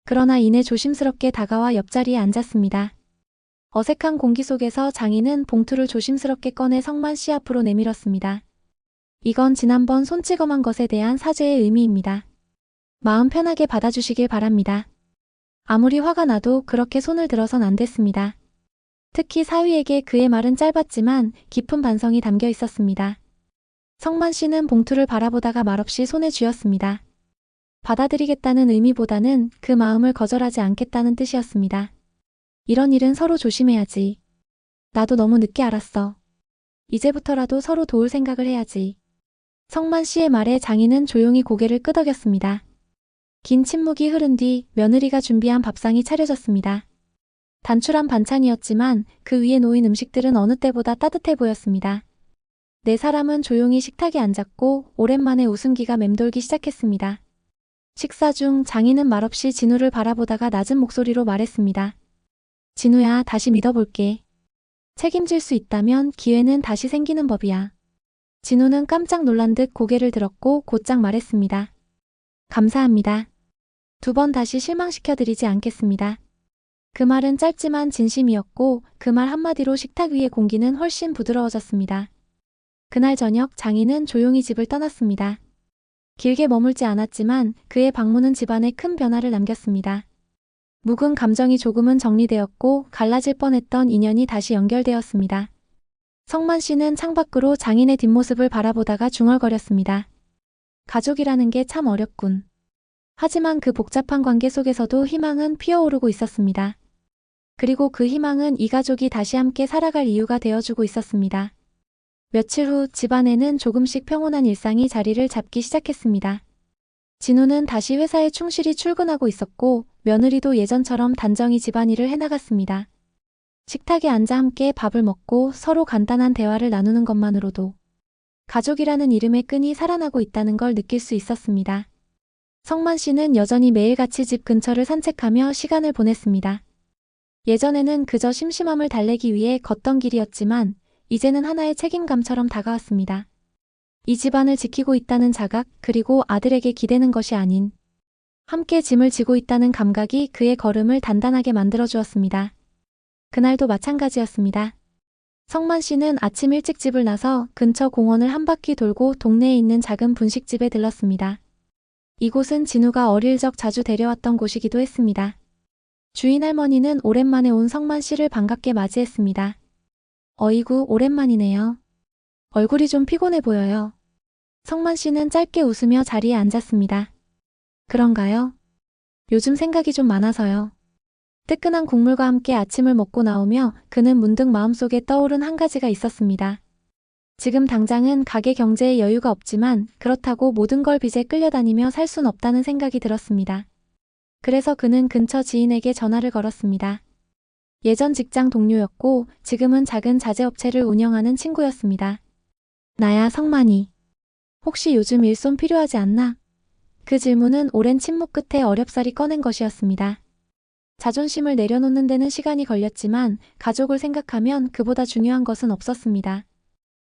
그러나 이내 조심스럽게 다가와 옆자리에 앉았습니다. 어색한 공기 속에서 장인은 봉투를 조심스럽게 꺼내 성만 씨 앞으로 내밀었습니다. 이건 지난번 손찌검한 것에 대한 사죄의 의미입니다. 마음 편하게 받아주시길 바랍니다. 아무리 화가 나도 그렇게 손을 들어선 안 됐습니다. 특히 사위에게 그의 말은 짧았지만 깊은 반성이 담겨 있었습니다. 성만 씨는 봉투를 바라보다가 말없이 손에 쥐었습니다. 받아들이겠다는 의미보다는 그 마음을 거절하지 않겠다는 뜻이었습니다. 이런 일은 서로 조심해야지. 나도 너무 늦게 알았어. 이제부터라도 서로 도울 생각을 해야지. 성만 씨의 말에 장인은 조용히 고개를 끄덕였습니다. 긴 침묵이 흐른 뒤 며느리가 준비한 밥상이 차려졌습니다. 단출한 반찬이었지만 그 위에 놓인 음식들은 어느 때보다 따뜻해 보였습니다. 네 사람은 조용히 식탁에 앉았고 오랜만에 웃음기가 맴돌기 시작했습니다. 식사 중 장인은 말없이 진우를 바라보다가 낮은 목소리로 말했습니다. 진우야, 다시 믿어볼게. 책임질 수 있다면 기회는 다시 생기는 법이야. 진우는 깜짝 놀란 듯 고개를 들었고 곧장 말했습니다. 감사합니다. 2번 다시 실망시켜드리지 않겠습니다. 그 말은 짧지만 진심이었고 그 말 한마디로 식탁 위의 공기는 훨씬 부드러워졌습니다. 그날 저녁 장인은 조용히 집을 떠났습니다. 길게 머물지 않았지만 그의 방문은 집안에 큰 변화를 남겼습니다. 묵은 감정이 조금은 정리되었고 갈라질 뻔했던 인연이 다시 연결되었습니다. 성만 씨는 창밖으로 장인의 뒷모습을 바라보다가 중얼거렸습니다. 가족이라는 게 참 어렵군. 하지만 그 복잡한 관계 속에서도 희망은 피어오르고 있었습니다. 그리고 그 희망은 이 가족이 다시 함께 살아갈 이유가 되어주고 있었습니다. 며칠 후 집안에는 조금씩 평온한 일상이 자리를 잡기 시작했습니다. 진우는 다시 회사에 충실히 출근하고 있었고 며느리도 예전처럼 단정히 집안일을 해나갔습니다. 식탁에 앉아 함께 밥을 먹고 서로 간단한 대화를 나누는 것만으로도 가족이라는 이름의 끈이 살아나고 있다는 걸 느낄 수 있었습니다. 성만 씨는 여전히 매일같이 집 근처를 산책하며 시간을 보냈습니다. 예전에는 그저 심심함을 달래기 위해 걷던 길이었지만 이제는 하나의 책임감처럼 다가왔습니다. 이 집안을 지키고 있다는 자각, 그리고 아들에게 기대는 것이 아닌 함께 짐을 지고 있다는 감각이 그의 걸음을 단단하게 만들어주었습니다. 그날도 마찬가지였습니다. 성만 씨는 아침 일찍 집을 나서 근처 공원을 한 바퀴 돌고 동네에 있는 작은 분식집에 들렀습니다. 이곳은 진우가 어릴 적 자주 데려왔던 곳이기도 했습니다. 주인 할머니는 오랜만에 온 성만 씨를 반갑게 맞이했습니다. 어이구, 오랜만이네요. 얼굴이 좀 피곤해 보여요. 성만 씨는 짧게 웃으며 자리에 앉았습니다. 그런가요? 요즘 생각이 좀 많아서요. 뜨끈한 국물과 함께 아침을 먹고 나오며 그는 문득 마음속에 떠오른 한 가지가 있었습니다. 지금 당장은 가게 경제에 여유가 없지만 그렇다고 모든 걸 빚에 끌려다니며 살 순 없다는 생각이 들었습니다. 그래서 그는 근처 지인에게 전화를 걸었습니다. 예전 직장 동료였고 지금은 작은 자재업체를 운영하는 친구였습니다. 나야, 성만이. 혹시 요즘 일손 필요하지 않나? 그 질문은 오랜 침묵 끝에 어렵사리 꺼낸 것이었습니다. 자존심을 내려놓는 데는 시간이 걸렸지만 가족을 생각하면 그보다 중요한 것은 없었습니다.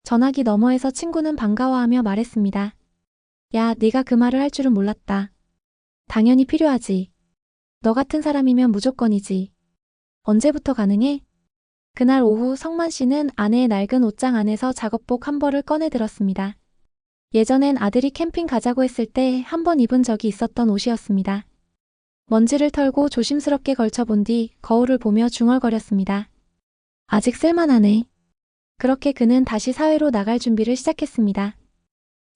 전화기 너머에서 친구는 반가워하며 말했습니다. 야, 네가 그 말을 할 줄은 몰랐다. 당연히 필요하지. 너 같은 사람이면 무조건이지. 언제부터 가능해? 그날 오후 성만 씨는 아내의 낡은 옷장 안에서 작업복 한 벌을 꺼내 들었습니다. 예전엔 아들이 캠핑 가자고 했을 때 한 번 입은 적이 있었던 옷이었습니다. 먼지를 털고 조심스럽게 걸쳐본 뒤 거울을 보며 중얼거렸습니다. 아직 쓸만하네. 그렇게 그는 다시 사회로 나갈 준비를 시작했습니다.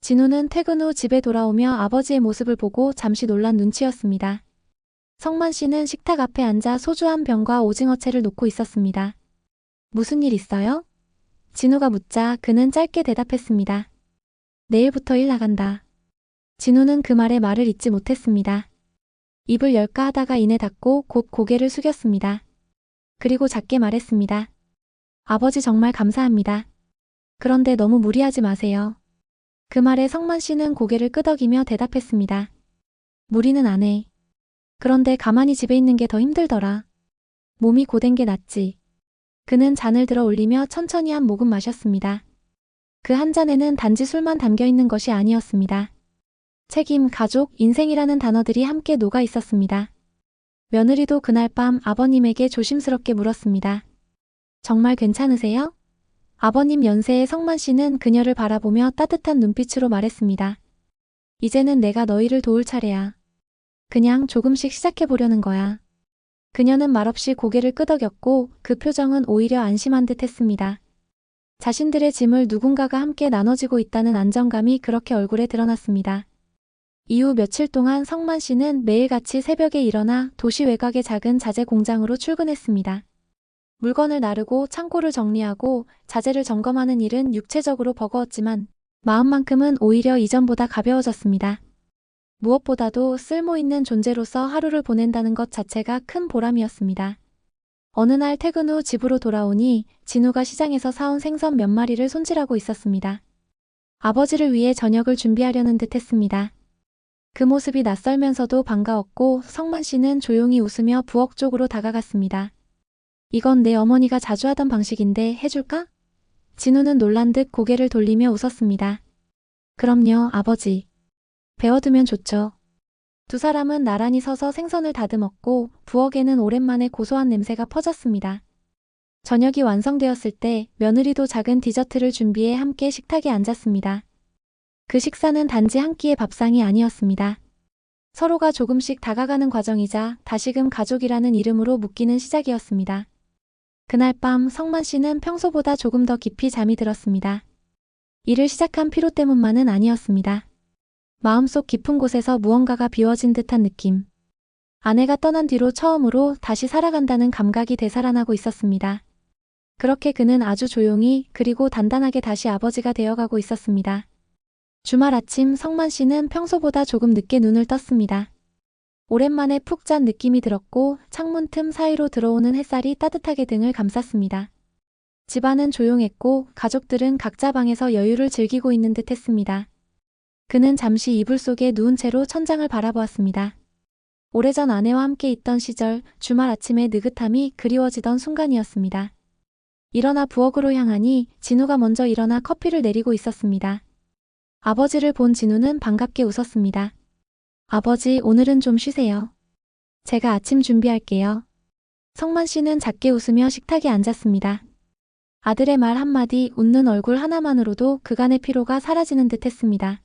진우는 퇴근 후 집에 돌아오며 아버지의 모습을 보고 잠시 놀란 눈치였습니다. 성만 씨는 식탁 앞에 앉아 소주 한 병과 오징어채를 놓고 있었습니다. 무슨 일 있어요? 진우가 묻자 그는 짧게 대답했습니다. 내일부터 일 나간다. 진우는 그 말에 말을 잇지 못했습니다. 입을 열까 하다가 이내 닫고 곧 고개를 숙였습니다. 그리고 작게 말했습니다. 아버지 정말 감사합니다. 그런데 너무 무리하지 마세요. 그 말에 성만 씨는 고개를 끄덕이며 대답했습니다. 무리는 안 해. 그런데 가만히 집에 있는 게 더 힘들더라. 몸이 고된 게 낫지. 그는 잔을 들어 올리며 천천히 한 모금 마셨습니다. 그 한 잔에는 단지 술만 담겨 있는 것이 아니었습니다. 책임, 가족, 인생이라는 단어들이 함께 녹아 있었습니다. 며느리도 그날 밤 아버님에게 조심스럽게 물었습니다. 정말 괜찮으세요? 아버님 연세의 성만 씨는 그녀를 바라보며 따뜻한 눈빛으로 말했습니다. 이제는 내가 너희를 도울 차례야. 그냥 조금씩 시작해보려는 거야. 그녀는 말없이 고개를 끄덕였고 그 표정은 오히려 안심한 듯 했습니다. 자신들의 짐을 누군가가 함께 나눠지고 있다는 안정감이 그렇게 얼굴에 드러났습니다. 이후 며칠 동안 성만 씨는 매일같이 새벽에 일어나 도시 외곽의 작은 자재 공장으로 출근했습니다. 물건을 나르고 창고를 정리하고 자재를 점검하는 일은 육체적으로 버거웠지만 마음만큼은 오히려 이전보다 가벼워졌습니다. 무엇보다도 쓸모있는 존재로서 하루를 보낸다는 것 자체가 큰 보람이었습니다. 어느 날 퇴근 후 집으로 돌아오니 진우가 시장에서 사온 생선 몇 마리를 손질하고 있었습니다. 아버지를 위해 저녁을 준비하려는 듯 했습니다. 그 모습이 낯설면서도 반가웠고 성만 씨는 조용히 웃으며 부엌 쪽으로 다가갔습니다. 이건 내 어머니가 자주 하던 방식인데 해줄까? 진우는 놀란 듯 고개를 돌리며 웃었습니다. 그럼요, 아버지. 배워두면 좋죠. 두 사람은 나란히 서서 생선을 다듬었고 부엌에는 오랜만에 고소한 냄새가 퍼졌습니다. 저녁이 완성되었을 때 며느리도 작은 디저트를 준비해 함께 식탁에 앉았습니다. 그 식사는 단지 한 끼의 밥상이 아니었습니다. 서로가 조금씩 다가가는 과정이자 다시금 가족이라는 이름으로 묶이는 시작이었습니다. 그날 밤 성만 씨는 평소보다 조금 더 깊이 잠이 들었습니다. 일을 시작한 피로 때문만은 아니었습니다. 마음속 깊은 곳에서 무언가가 비워진 듯한 느낌. 아내가 떠난 뒤로 처음으로 다시 살아간다는 감각이 되살아나고 있었습니다. 그렇게 그는 아주 조용히 그리고 단단하게 다시 아버지가 되어가고 있었습니다. 주말 아침 성만 씨는 평소보다 조금 늦게 눈을 떴습니다. 오랜만에 푹 잔 느낌이 들었고 창문 틈 사이로 들어오는 햇살이 따뜻하게 등을 감쌌습니다. 집안은 조용했고 가족들은 각자 방에서 여유를 즐기고 있는 듯 했습니다. 그는 잠시 이불 속에 누운 채로 천장을 바라보았습니다. 오래전 아내와 함께 있던 시절 주말 아침의 느긋함이 그리워지던 순간이었습니다. 일어나 부엌으로 향하니 진우가 먼저 일어나 커피를 내리고 있었습니다. 아버지를 본 진우는 반갑게 웃었습니다. 아버지, 오늘은 좀 쉬세요. 제가 아침 준비할게요. 성만 씨는 작게 웃으며 식탁에 앉았습니다. 아들의 말 한마디, 웃는 얼굴 하나만으로도 그간의 피로가 사라지는 듯 했습니다.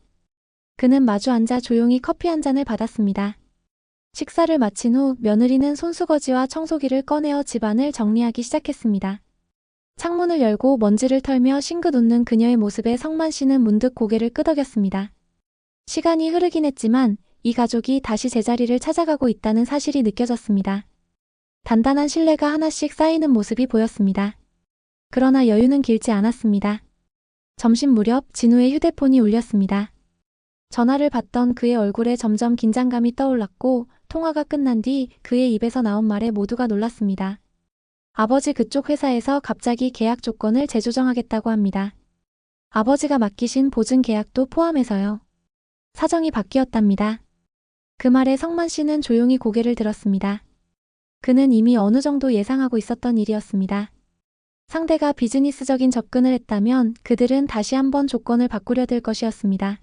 그는 마주 앉아 조용히 커피 한 잔을 받았습니다. 식사를 마친 후 며느리는 손수거지와 청소기를 꺼내어 집안을 정리하기 시작했습니다. 창문을 열고 먼지를 털며 싱긋 웃는 그녀의 모습에 성만 씨는 문득 고개를 끄덕였습니다. 시간이 흐르긴 했지만 이 가족이 다시 제자리를 찾아가고 있다는 사실이 느껴졌습니다. 단단한 신뢰가 하나씩 쌓이는 모습이 보였습니다. 그러나 여유는 길지 않았습니다. 점심 무렵 진우의 휴대폰이 울렸습니다. 전화를 받던 그의 얼굴에 점점 긴장감이 떠올랐고 통화가 끝난 뒤 그의 입에서 나온 말에 모두가 놀랐습니다. 아버지 그쪽 회사에서 갑자기 계약 조건을 재조정하겠다고 합니다. 아버지가 맡기신 보증 계약도 포함해서요. 사정이 바뀌었답니다. 그 말에 성만 씨는 조용히 고개를 들었습니다. 그는 이미 어느 정도 예상하고 있었던 일이었습니다. 상대가 비즈니스적인 접근을 했다면 그들은 다시 한번 조건을 바꾸려 들 것이었습니다.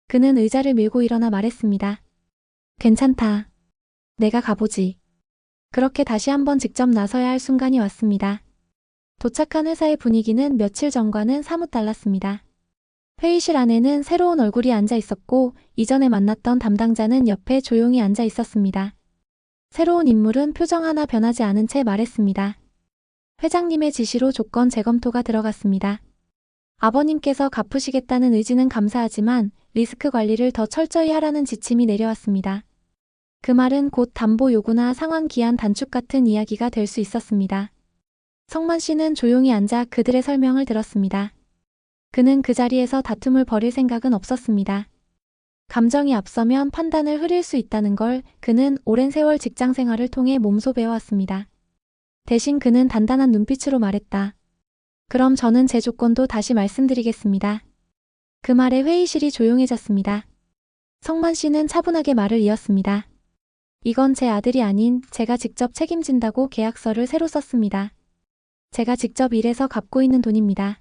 그는 의자를 밀고 일어나 말했습니다. 괜찮다. 내가 가보지. 그렇게 다시 한번 직접 나서야 할 순간이 왔습니다. 도착한 회사의 분위기는 며칠 전과는 사뭇 달랐습니다. 회의실 안에는 새로운 얼굴이 앉아 있었고 이전에 만났던 담당자는 옆에 조용히 앉아 있었습니다. 새로운 인물은 표정 하나 변하지 않은 채 말했습니다. 회장님의 지시로 조건 재검토가 들어갔습니다. 아버님께서 갚으시겠다는 의지는 감사하지만 리스크 관리를 더 철저히 하라는 지침이 내려왔습니다. 그 말은 곧 담보 요구나 상환 기한 단축 같은 이야기가 될 수 있었습니다. 성만 씨는 조용히 앉아 그들의 설명을 들었습니다. 그는 그 자리에서 다툼을 벌일 생각은 없었습니다. 감정이 앞서면 판단을 흐릴 수 있다는 걸 그는 오랜 세월 직장 생활을 통해 몸소 배워왔습니다. 대신 그는 단단한 눈빛으로 말했다. 그럼 저는 제 조건도 다시 말씀드리겠습니다. 그 말에 회의실이 조용해졌습니다. 성만 씨는 차분하게 말을 이었습니다. 이건 제 아들이 아닌 제가 직접 책임진다고 계약서를 새로 썼습니다. 제가 직접 일해서 갚고 있는 돈입니다.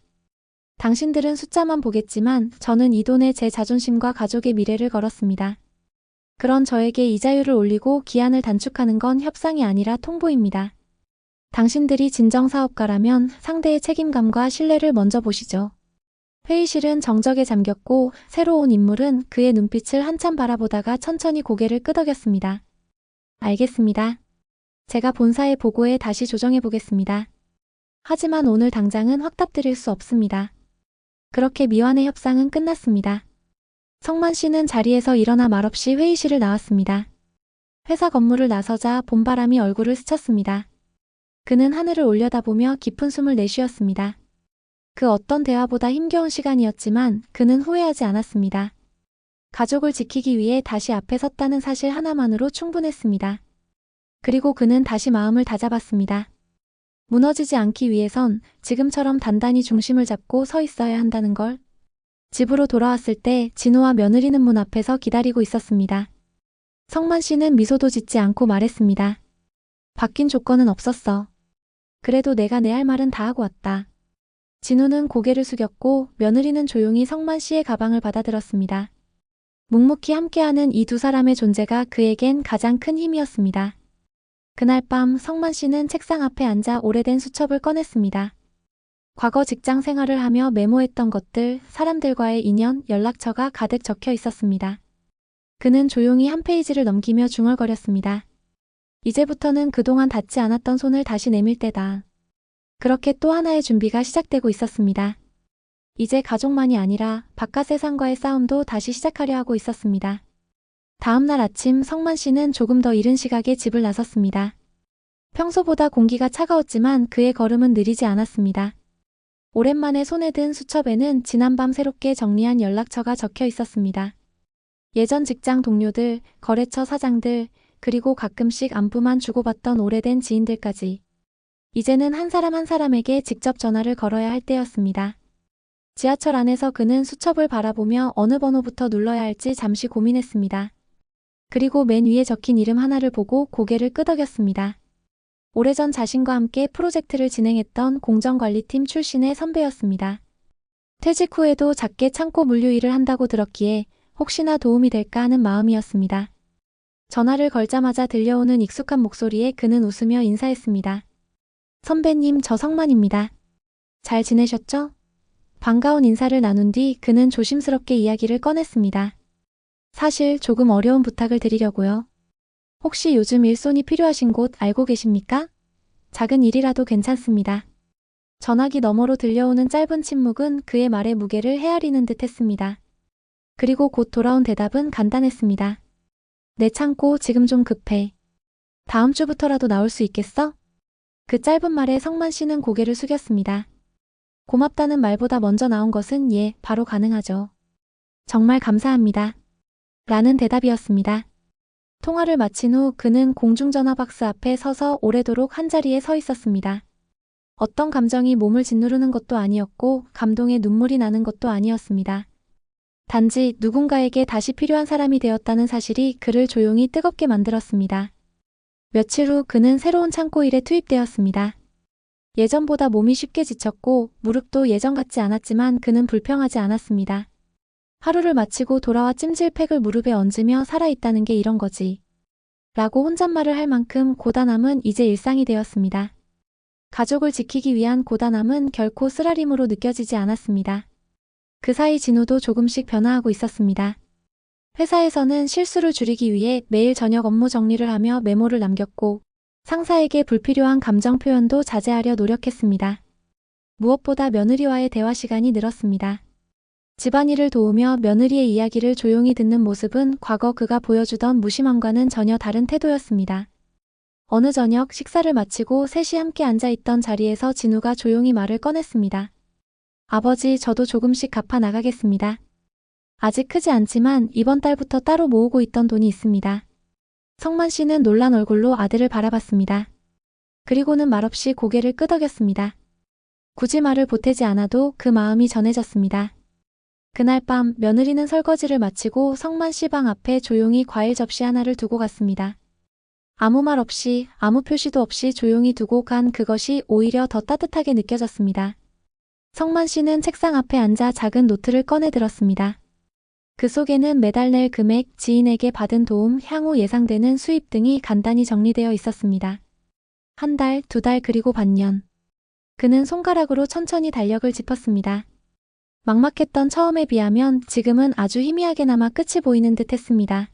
당신들은 숫자만 보겠지만 저는 이 돈에 제 자존심과 가족의 미래를 걸었습니다. 그런 저에게 이자율을 올리고 기한을 단축하는 건 협상이 아니라 통보입니다. 당신들이 진정 사업가라면 상대의 책임감과 신뢰를 먼저 보시죠. 회의실은 정적에 잠겼고 새로 온 인물은 그의 눈빛을 한참 바라보다가 천천히 고개를 끄덕였습니다. 알겠습니다. 제가 본사에 보고해 다시 조정해 보겠습니다. 하지만 오늘 당장은 확답드릴 수 없습니다. 그렇게 미완의 협상은 끝났습니다. 성만 씨는 자리에서 일어나 말없이 회의실을 나왔습니다. 회사 건물을 나서자 봄바람이 얼굴을 스쳤습니다. 그는 하늘을 올려다보며 깊은 숨을 내쉬었습니다. 그 어떤 대화보다 힘겨운 시간이었지만 그는 후회하지 않았습니다. 가족을 지키기 위해 다시 앞에 섰다는 사실 하나만으로 충분했습니다. 그리고 그는 다시 마음을 다잡았습니다. 무너지지 않기 위해선 지금처럼 단단히 중심을 잡고 서 있어야 한다는 걸. 집으로 돌아왔을 때 진호와 며느리는 문 앞에서 기다리고 있었습니다. 성만 씨는 미소도 짓지 않고 말했습니다. 바뀐 조건은 없었어. 그래도 내가 내 할 말은 다 하고 왔다. 진호는 고개를 숙였고 며느리는 조용히 성만 씨의 가방을 받아들었습니다. 묵묵히 함께하는 이 두 사람의 존재가 그에겐 가장 큰 힘이었습니다. 그날 밤 성만 씨는 책상 앞에 앉아 오래된 수첩을 꺼냈습니다. 과거 직장 생활을 하며 메모했던 것들, 사람들과의 인연, 연락처가 가득 적혀 있었습니다. 그는 조용히 한 페이지를 넘기며 중얼거렸습니다. 이제부터는 그동안 닿지 않았던 손을 다시 내밀 때다. 그렇게 또 하나의 준비가 시작되고 있었습니다. 이제 가족만이 아니라 바깥 세상과의 싸움도 다시 시작하려 하고 있었습니다. 다음 날 아침 성만 씨는 조금 더 이른 시각에 집을 나섰습니다. 평소보다 공기가 차가웠지만 그의 걸음은 느리지 않았습니다. 오랜만에 손에 든 수첩에는 지난밤 새롭게 정리한 연락처가 적혀 있었습니다. 예전 직장 동료들, 거래처 사장들, 그리고 가끔씩 안부만 주고받던 오래된 지인들까지. 이제는 한 사람 한 사람에게 직접 전화를 걸어야 할 때였습니다. 지하철 안에서 그는 수첩을 바라보며 어느 번호부터 눌러야 할지 잠시 고민했습니다. 그리고 맨 위에 적힌 이름 하나를 보고 고개를 끄덕였습니다. 오래전 자신과 함께 프로젝트를 진행했던 공정관리팀 출신의 선배였습니다. 퇴직 후에도 작게 창고 물류 일을 한다고 들었기에 혹시나 도움이 될까 하는 마음이었습니다. 전화를 걸자마자 들려오는 익숙한 목소리에 그는 웃으며 인사했습니다. 선배님, 저 성만입니다. 잘 지내셨죠? 반가운 인사를 나눈 뒤 그는 조심스럽게 이야기를 꺼냈습니다. 사실 조금 어려운 부탁을 드리려고요. 혹시 요즘 일손이 필요하신 곳 알고 계십니까? 작은 일이라도 괜찮습니다. 전화기 너머로 들려오는 짧은 침묵은 그의 말의 무게를 헤아리는 듯 했습니다. 그리고 곧 돌아온 대답은 간단했습니다. 내 창고 지금 좀 급해. 다음 주부터라도 나올 수 있겠어? 그 짧은 말에 성만 씨는 고개를 숙였습니다. 고맙다는 말보다 먼저 나온 것은 예, 바로 가능하죠. 정말 감사합니다. 라는 대답이었습니다. 통화를 마친 후 그는 공중전화 박스 앞에 서서 오래도록 한자리에 서 있었습니다. 어떤 감정이 몸을 짓누르는 것도 아니었고 감동의 눈물이 나는 것도 아니었습니다. 단지 누군가에게 다시 필요한 사람이 되었다는 사실이 그를 조용히 뜨겁게 만들었습니다. 며칠 후 그는 새로운 창고 일에 투입되었습니다. 예전보다 몸이 쉽게 지쳤고 무릎도 예전 같지 않았지만 그는 불평하지 않았습니다. 하루를 마치고 돌아와 찜질팩을 무릎에 얹으며 살아있다는 게 이런 거지. 라고 혼잣말을 할 만큼 고단함은 이제 일상이 되었습니다. 가족을 지키기 위한 고단함은 결코 쓰라림으로 느껴지지 않았습니다. 그 사이 진우도 조금씩 변화하고 있었습니다. 회사에서는 실수를 줄이기 위해 매일 저녁 업무 정리를 하며 메모를 남겼고 상사에게 불필요한 감정 표현도 자제하려 노력했습니다. 무엇보다 며느리와의 대화 시간이 늘었습니다. 집안일을 도우며 며느리의 이야기를 조용히 듣는 모습은 과거 그가 보여주던 무심함과는 전혀 다른 태도였습니다. 어느 저녁 식사를 마치고 셋이 함께 앉아있던 자리에서 진우가 조용히 말을 꺼냈습니다. 아버지, 저도 조금씩 갚아 나가겠습니다. 아직 크지 않지만 이번 달부터 따로 모으고 있던 돈이 있습니다. 성만 씨는 놀란 얼굴로 아들을 바라봤습니다. 그리고는 말없이 고개를 끄덕였습니다. 굳이 말을 보태지 않아도 그 마음이 전해졌습니다. 그날 밤 며느리는 설거지를 마치고 성만 씨 방 앞에 조용히 과일 접시 하나를 두고 갔습니다. 아무 말 없이 아무 표시도 없이 조용히 두고 간 그것이 오히려 더 따뜻하게 느껴졌습니다. 성만 씨는 책상 앞에 앉아 작은 노트를 꺼내 들었습니다. 그 속에는 매달 낼 금액, 지인에게 받은 도움, 향후 예상되는 수입 등이 간단히 정리되어 있었습니다. 한 달, 두 달 그리고 반년. 그는 손가락으로 천천히 달력을 짚었습니다. 막막했던 처음에 비하면 지금은 아주 희미하게나마 끝이 보이는 듯 했습니다.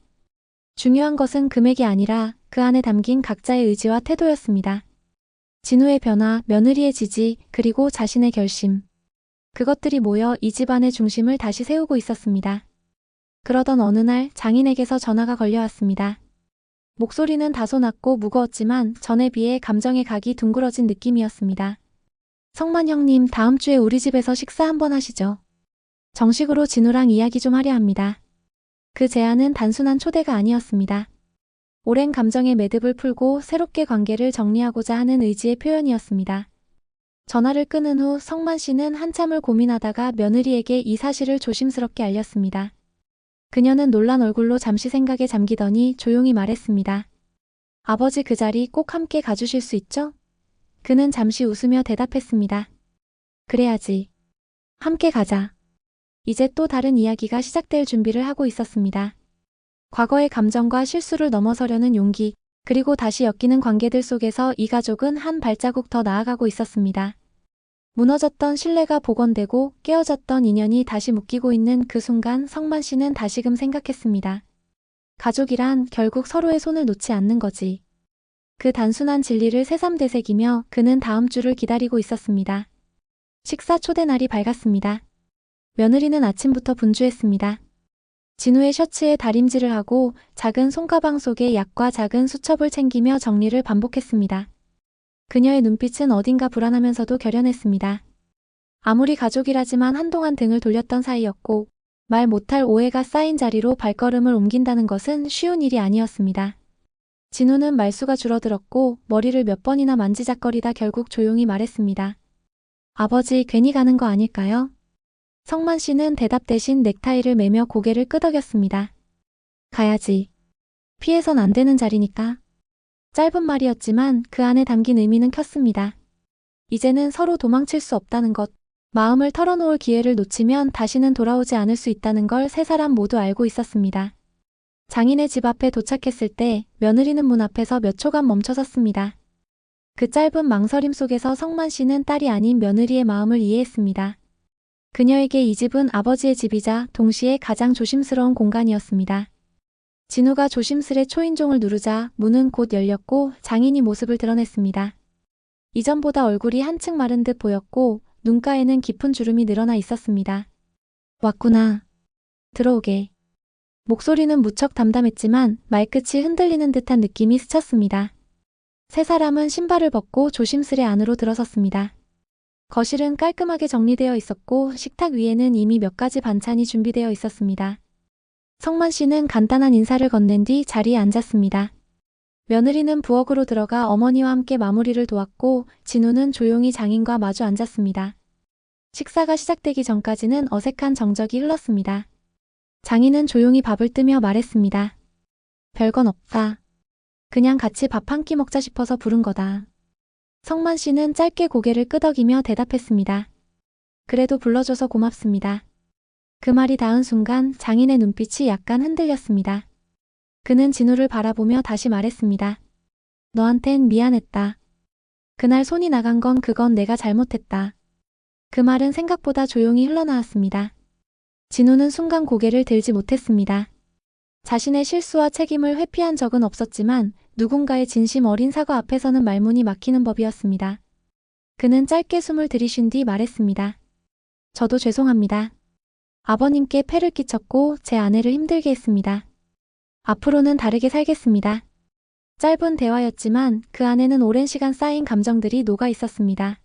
중요한 것은 금액이 아니라 그 안에 담긴 각자의 의지와 태도였습니다. 진우의 변화, 며느리의 지지, 그리고 자신의 결심. 그것들이 모여 이 집안의 중심을 다시 세우고 있었습니다. 그러던 어느 날 장인에게서 전화가 걸려왔습니다. 목소리는 다소 낮고 무거웠지만 전에 비해 감정의 각이 둥그러진 느낌이었습니다. 성만 형님, 다음 주에 우리 집에서 식사 한번 하시죠. 정식으로 진우랑 이야기 좀 하려 합니다. 그 제안은 단순한 초대가 아니었습니다. 오랜 감정의 매듭을 풀고 새롭게 관계를 정리하고자 하는 의지의 표현이었습니다. 전화를 끊은 후 성만 씨는 한참을 고민하다가 며느리에게 이 사실을 조심스럽게 알렸습니다. 그녀는 놀란 얼굴로 잠시 생각에 잠기더니 조용히 말했습니다. 아버지, 그 자리 꼭 함께 가주실 수 있죠? 그는 잠시 웃으며 대답했습니다. 그래야지. 함께 가자. 이제 또 다른 이야기가 시작될 준비를 하고 있었습니다. 과거의 감정과 실수를 넘어서려는 용기, 그리고 다시 엮이는 관계들 속에서 이 가족은 한 발자국 더 나아가고 있었습니다. 무너졌던 신뢰가 복원되고 깨어졌던 인연이 다시 묶이고 있는 그 순간 성만 씨는 다시금 생각했습니다. 가족이란 결국 서로의 손을 놓지 않는 거지. 그 단순한 진리를 새삼되새기며 그는 다음 주를 기다리고 있었습니다. 식사 초대 날이 밝았습니다. 며느리는 아침부터 분주했습니다. 진우의 셔츠에 다림질을 하고 작은 손가방 속에 약과 작은 수첩을 챙기며 정리를 반복했습니다. 그녀의 눈빛은 어딘가 불안하면서도 결연했습니다. 아무리 가족이라지만 한동안 등을 돌렸던 사이였고 말 못할 오해가 쌓인 자리로 발걸음을 옮긴다는 것은 쉬운 일이 아니었습니다. 진우는 말수가 줄어들었고 머리를 몇 번이나 만지작거리다 결국 조용히 말했습니다. 아버지, 괜히 가는 거 아닐까요? 성만 씨는 대답 대신 넥타이를 매며 고개를 끄덕였습니다. 가야지. 피해선 안 되는 자리니까. 짧은 말이었지만 그 안에 담긴 의미는 컸습니다. 이제는 서로 도망칠 수 없다는 것, 마음을 털어놓을 기회를 놓치면 다시는 돌아오지 않을 수 있다는 걸 세 사람 모두 알고 있었습니다. 장인의 집 앞에 도착했을 때 며느리는 문 앞에서 몇 초간 멈춰섰습니다. 그 짧은 망설임 속에서 성만 씨는 딸이 아닌 며느리의 마음을 이해했습니다. 그녀에게 이 집은 아버지의 집이자 동시에 가장 조심스러운 공간이었습니다. 진우가 조심스레 초인종을 누르자 문은 곧 열렸고 장인이 모습을 드러냈습니다. 이전보다 얼굴이 한층 마른 듯 보였고 눈가에는 깊은 주름이 늘어나 있었습니다. 왔구나. 들어오게. 목소리는 무척 담담했지만 말끝이 흔들리는 듯한 느낌이 스쳤습니다. 세 사람은 신발을 벗고 조심스레 안으로 들어섰습니다. 거실은 깔끔하게 정리되어 있었고 식탁 위에는 이미 몇 가지 반찬이 준비되어 있었습니다. 성만 씨는 간단한 인사를 건넨 뒤 자리에 앉았습니다. 며느리는 부엌으로 들어가 어머니와 함께 마무리를 도왔고 진우는 조용히 장인과 마주 앉았습니다. 식사가 시작되기 전까지는 어색한 정적이 흘렀습니다. 장인은 조용히 밥을 뜨며 말했습니다. 별건 없다. 그냥 같이 밥 한 끼 먹자 싶어서 부른 거다. 성만 씨는 짧게 고개를 끄덕이며 대답했습니다. 그래도 불러줘서 고맙습니다. 그 말이 닿은 순간 장인의 눈빛이 약간 흔들렸습니다. 그는 진우를 바라보며 다시 말했습니다. 너한텐 미안했다. 그날 손이 나간 건 그건 내가 잘못했다. 그 말은 생각보다 조용히 흘러나왔습니다. 진우는 순간 고개를 들지 못했습니다. 자신의 실수와 책임을 회피한 적은 없었지만 누군가의 진심 어린 사과 앞에서는 말문이 막히는 법이었습니다. 그는 짧게 숨을 들이쉰 뒤 말했습니다. 저도 죄송합니다. 아버님께 폐를 끼쳤고 제 아내를 힘들게 했습니다. 앞으로는 다르게 살겠습니다. 짧은 대화였지만 그 안에는 오랜 시간 쌓인 감정들이 녹아 있었습니다.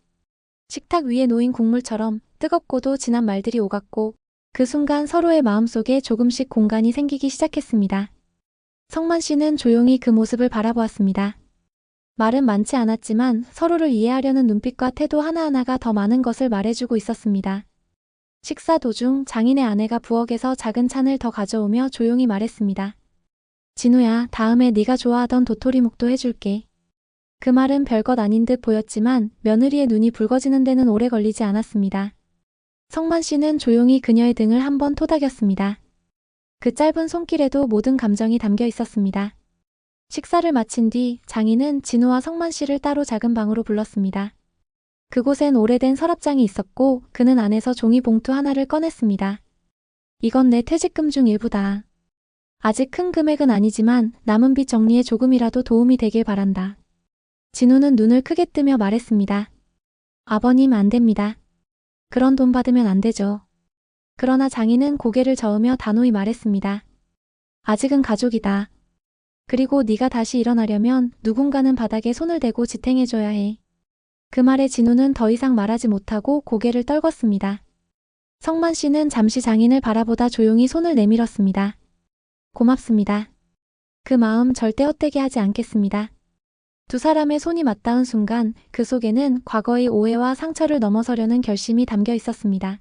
식탁 위에 놓인 국물처럼 뜨겁고도 진한 말들이 오갔고 그 순간 서로의 마음속에 조금씩 공간이 생기기 시작했습니다. 성만 씨는 조용히 그 모습을 바라보았습니다. 말은 많지 않았지만 서로를 이해하려는 눈빛과 태도 하나하나가 더 많은 것을 말해주고 있었습니다. 식사 도중 장인의 아내가 부엌에서 작은 찬을 더 가져오며 조용히 말했습니다. 진우야, 다음에 네가 좋아하던 도토리묵도 해줄게. 그 말은 별것 아닌 듯 보였지만 며느리의 눈이 붉어지는 데는 오래 걸리지 않았습니다. 성만 씨는 조용히 그녀의 등을 한번 토닥였습니다. 그 짧은 손길에도 모든 감정이 담겨 있었습니다. 식사를 마친 뒤 장인은 진우와 성만 씨를 따로 작은 방으로 불렀습니다. 그곳엔 오래된 서랍장이 있었고 그는 안에서 종이 봉투 하나를 꺼냈습니다. 이건 내 퇴직금 중 일부다. 아직 큰 금액은 아니지만 남은 빚 정리에 조금이라도 도움이 되길 바란다. 진우는 눈을 크게 뜨며 말했습니다. 아버님, 안 됩니다. 그런 돈 받으면 안 되죠. 그러나 장인은 고개를 저으며 단호히 말했습니다. 아직은 가족이다. 그리고 네가 다시 일어나려면 누군가는 바닥에 손을 대고 지탱해줘야 해. 그 말에 진우는 더 이상 말하지 못하고 고개를 떨궜습니다. 성만 씨는 잠시 장인을 바라보다 조용히 손을 내밀었습니다. 고맙습니다. 그 마음 절대 헛되게 하지 않겠습니다. 두 사람의 손이 맞닿은 순간 그 속에는 과거의 오해와 상처를 넘어서려는 결심이 담겨 있었습니다.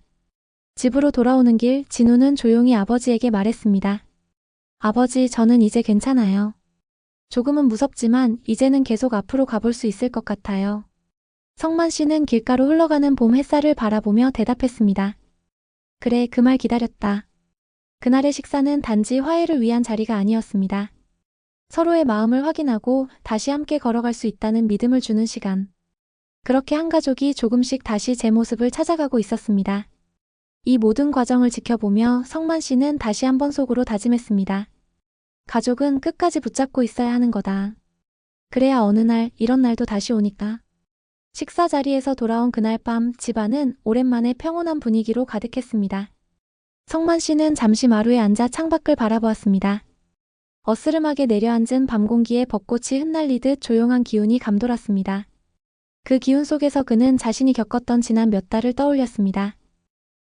집으로 돌아오는 길 진우는 조용히 아버지에게 말했습니다. 아버지, 저는 이제 괜찮아요. 조금은 무섭지만 이제는 계속 앞으로 가볼 수 있을 것 같아요. 성만 씨는 길가로 흘러가는 봄 햇살을 바라보며 대답했습니다. 그래, 그 말 기다렸다. 그날의 식사는 단지 화해를 위한 자리가 아니었습니다. 서로의 마음을 확인하고 다시 함께 걸어갈 수 있다는 믿음을 주는 시간. 그렇게 한 가족이 조금씩 다시 제 모습을 찾아가고 있었습니다. 이 모든 과정을 지켜보며 성만 씨는 다시 한번 속으로 다짐했습니다. 가족은 끝까지 붙잡고 있어야 하는 거다. 그래야 어느 날 이런 날도 다시 오니까. 식사 자리에서 돌아온 그날 밤 집안은 오랜만에 평온한 분위기로 가득했습니다. 성만 씨는 잠시 마루에 앉아 창밖을 바라보았습니다. 어스름하게 내려앉은 밤 공기에 벚꽃이 흩날리듯 조용한 기운이 감돌았습니다. 그 기운 속에서 그는 자신이 겪었던 지난 몇 달을 떠올렸습니다.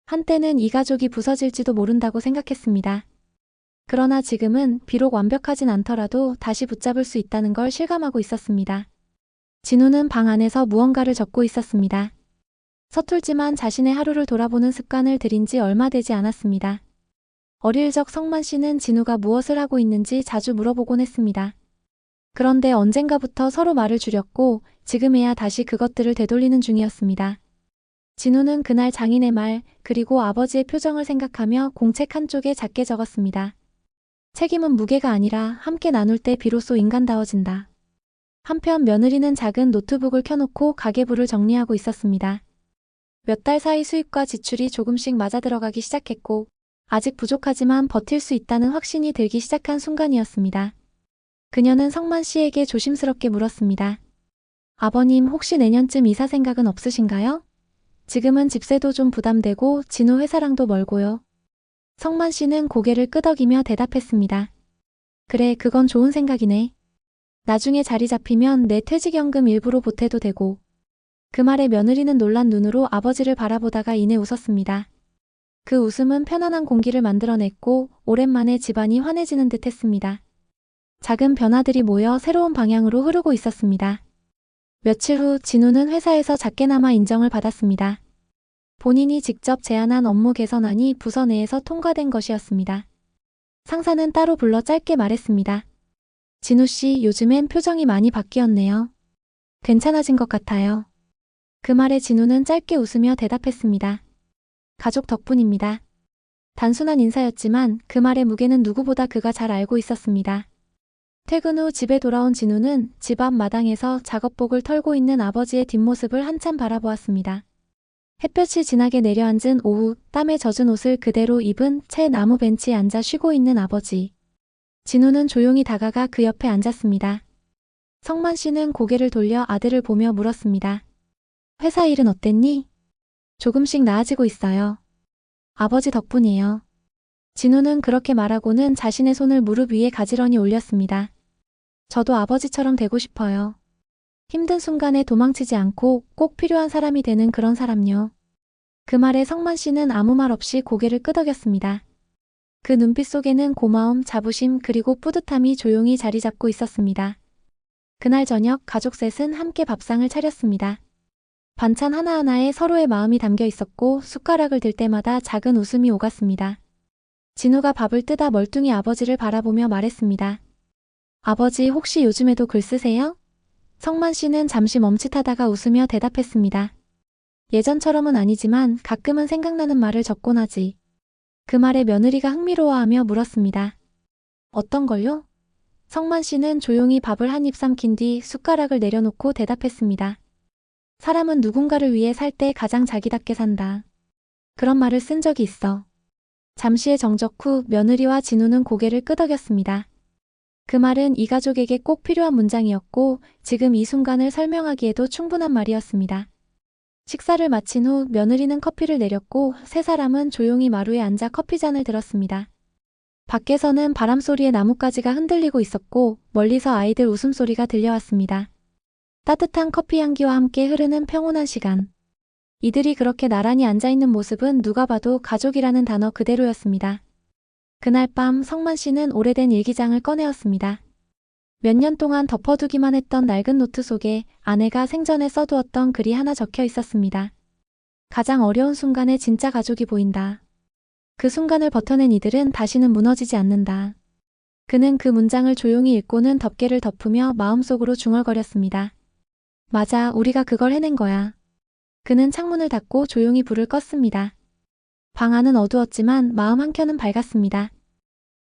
한때는 이 가족이 부서질지도 모른다고 생각했습니다. 그러나 지금은 비록 완벽하진 않더라도 다시 붙잡을 수 있다는 걸 실감하고 있었습니다. 진우는 방 안에서 무언가를 적고 있었습니다. 서툴지만 자신의 하루를 돌아보는 습관을 들인 지 얼마 되지 않았습니다. 어릴 적 성만 씨는 진우가 무엇을 하고 있는지 자주 물어보곤 했습니다. 그런데 언젠가부터 서로 말을 줄였고 지금에야 다시 그것들을 되돌리는 중이었습니다. 진우는 그날 장인의 말 그리고 아버지의 표정을 생각하며 공책 한쪽에 작게 적었습니다. 책임은 무게가 아니라 함께 나눌 때 비로소 인간다워진다. 한편 며느리는 작은 노트북을 켜놓고 가계부를 정리하고 있었습니다. 몇 달 사이 수입과 지출이 조금씩 맞아들어가기 시작했고 아직 부족하지만 버틸 수 있다는 확신이 들기 시작한 순간이었습니다. 그녀는 성만 씨에게 조심스럽게 물었습니다. 아버님, 혹시 내년쯤 이사 생각은 없으신가요? 지금은 집세도 좀 부담되고 진우 회사랑도 멀고요. 성만 씨는 고개를 끄덕이며 대답했습니다. 그래, 그건 좋은 생각이네. 나중에 자리 잡히면 내 퇴직연금 일부로 보태도 되고. 그 말에 며느리는 놀란 눈으로 아버지를 바라보다가 이내 웃었습니다. 그 웃음은 편안한 공기를 만들어냈고 오랜만에 집안이 환해지는 듯 했습니다. 작은 변화들이 모여 새로운 방향으로 흐르고 있었습니다. 며칠 후 진우는 회사에서 작게나마 인정을 받았습니다. 본인이 직접 제안한 업무 개선안이 부서 내에서 통과된 것이었습니다. 상사는 따로 불러 짧게 말했습니다. 진우 씨, 요즘엔 표정이 많이 바뀌었네요. 괜찮아진 것 같아요. 그 말에 진우는 짧게 웃으며 대답했습니다. 가족 덕분입니다. 단순한 인사였지만 그 말의 무게는 누구보다 그가 잘 알고 있었습니다. 퇴근 후 집에 돌아온 진우는 집 앞 마당에서 작업복을 털고 있는 아버지의 뒷모습을 한참 바라보았습니다. 햇볕이 진하게 내려앉은 오후, 땀에 젖은 옷을 그대로 입은 채 나무 벤치에 앉아 쉬고 있는 아버지. 진우는 조용히 다가가 그 옆에 앉았습니다. 성만 씨는 고개를 돌려 아들을 보며 물었습니다. 회사 일은 어땠니? 조금씩 나아지고 있어요. 아버지 덕분이에요. 진우는 그렇게 말하고는 자신의 손을 무릎 위에 가지런히 올렸습니다. 저도 아버지처럼 되고 싶어요. 힘든 순간에 도망치지 않고 꼭 필요한 사람이 되는 그런 사람요. 그 말에 성만 씨는 아무 말 없이 고개를 끄덕였습니다. 그 눈빛 속에는 고마움, 자부심 그리고 뿌듯함이 조용히 자리 잡고 있었습니다. 그날 저녁 가족 셋은 함께 밥상을 차렸습니다. 반찬 하나하나에 서로의 마음이 담겨 있었고 숟가락을 들 때마다 작은 웃음이 오갔습니다. 진우가 밥을 뜨다 멀뚱히 아버지를 바라보며 말했습니다. 아버지 혹시 요즘에도 글 쓰세요? 성만 씨는 잠시 멈칫하다가 웃으며 대답했습니다. 예전처럼은 아니지만 가끔은 생각나는 말을 적곤 하지. 그 말에 며느리가 흥미로워하며 물었습니다. 어떤 걸요? 성만 씨는 조용히 밥을 한 입 삼킨 뒤 숟가락을 내려놓고 대답했습니다. 사람은 누군가를 위해 살 때 가장 자기답게 산다. 그런 말을 쓴 적이 있어. 잠시의 정적 후 며느리와 진우는 고개를 끄덕였습니다. 그 말은 이 가족에게 꼭 필요한 문장이었고 지금 이 순간을 설명하기에도 충분한 말이었습니다. 식사를 마친 후 며느리는 커피를 내렸고 세 사람은 조용히 마루에 앉아 커피잔을 들었습니다. 밖에서는 바람소리에 나뭇가지가 흔들리고 있었고 멀리서 아이들 웃음소리가 들려왔습니다. 따뜻한 커피 향기와 함께 흐르는 평온한 시간. 이들이 그렇게 나란히 앉아있는 모습은 누가 봐도 가족이라는 단어 그대로였습니다. 그날 밤 성만 씨는 오래된 일기장을 꺼내었습니다. 몇 년 동안 덮어두기만 했던 낡은 노트 속에 아내가 생전에 써두었던 글이 하나 적혀 있었습니다. 가장 어려운 순간에 진짜 가족이 보인다. 그 순간을 버텨낸 이들은 다시는 무너지지 않는다. 그는 그 문장을 조용히 읽고는 덮개를 덮으며 마음속으로 중얼거렸습니다. 맞아, 우리가 그걸 해낸 거야. 그는 창문을 닫고 조용히 불을 껐습니다. 방 안은 어두웠지만 마음 한켠은 밝았습니다.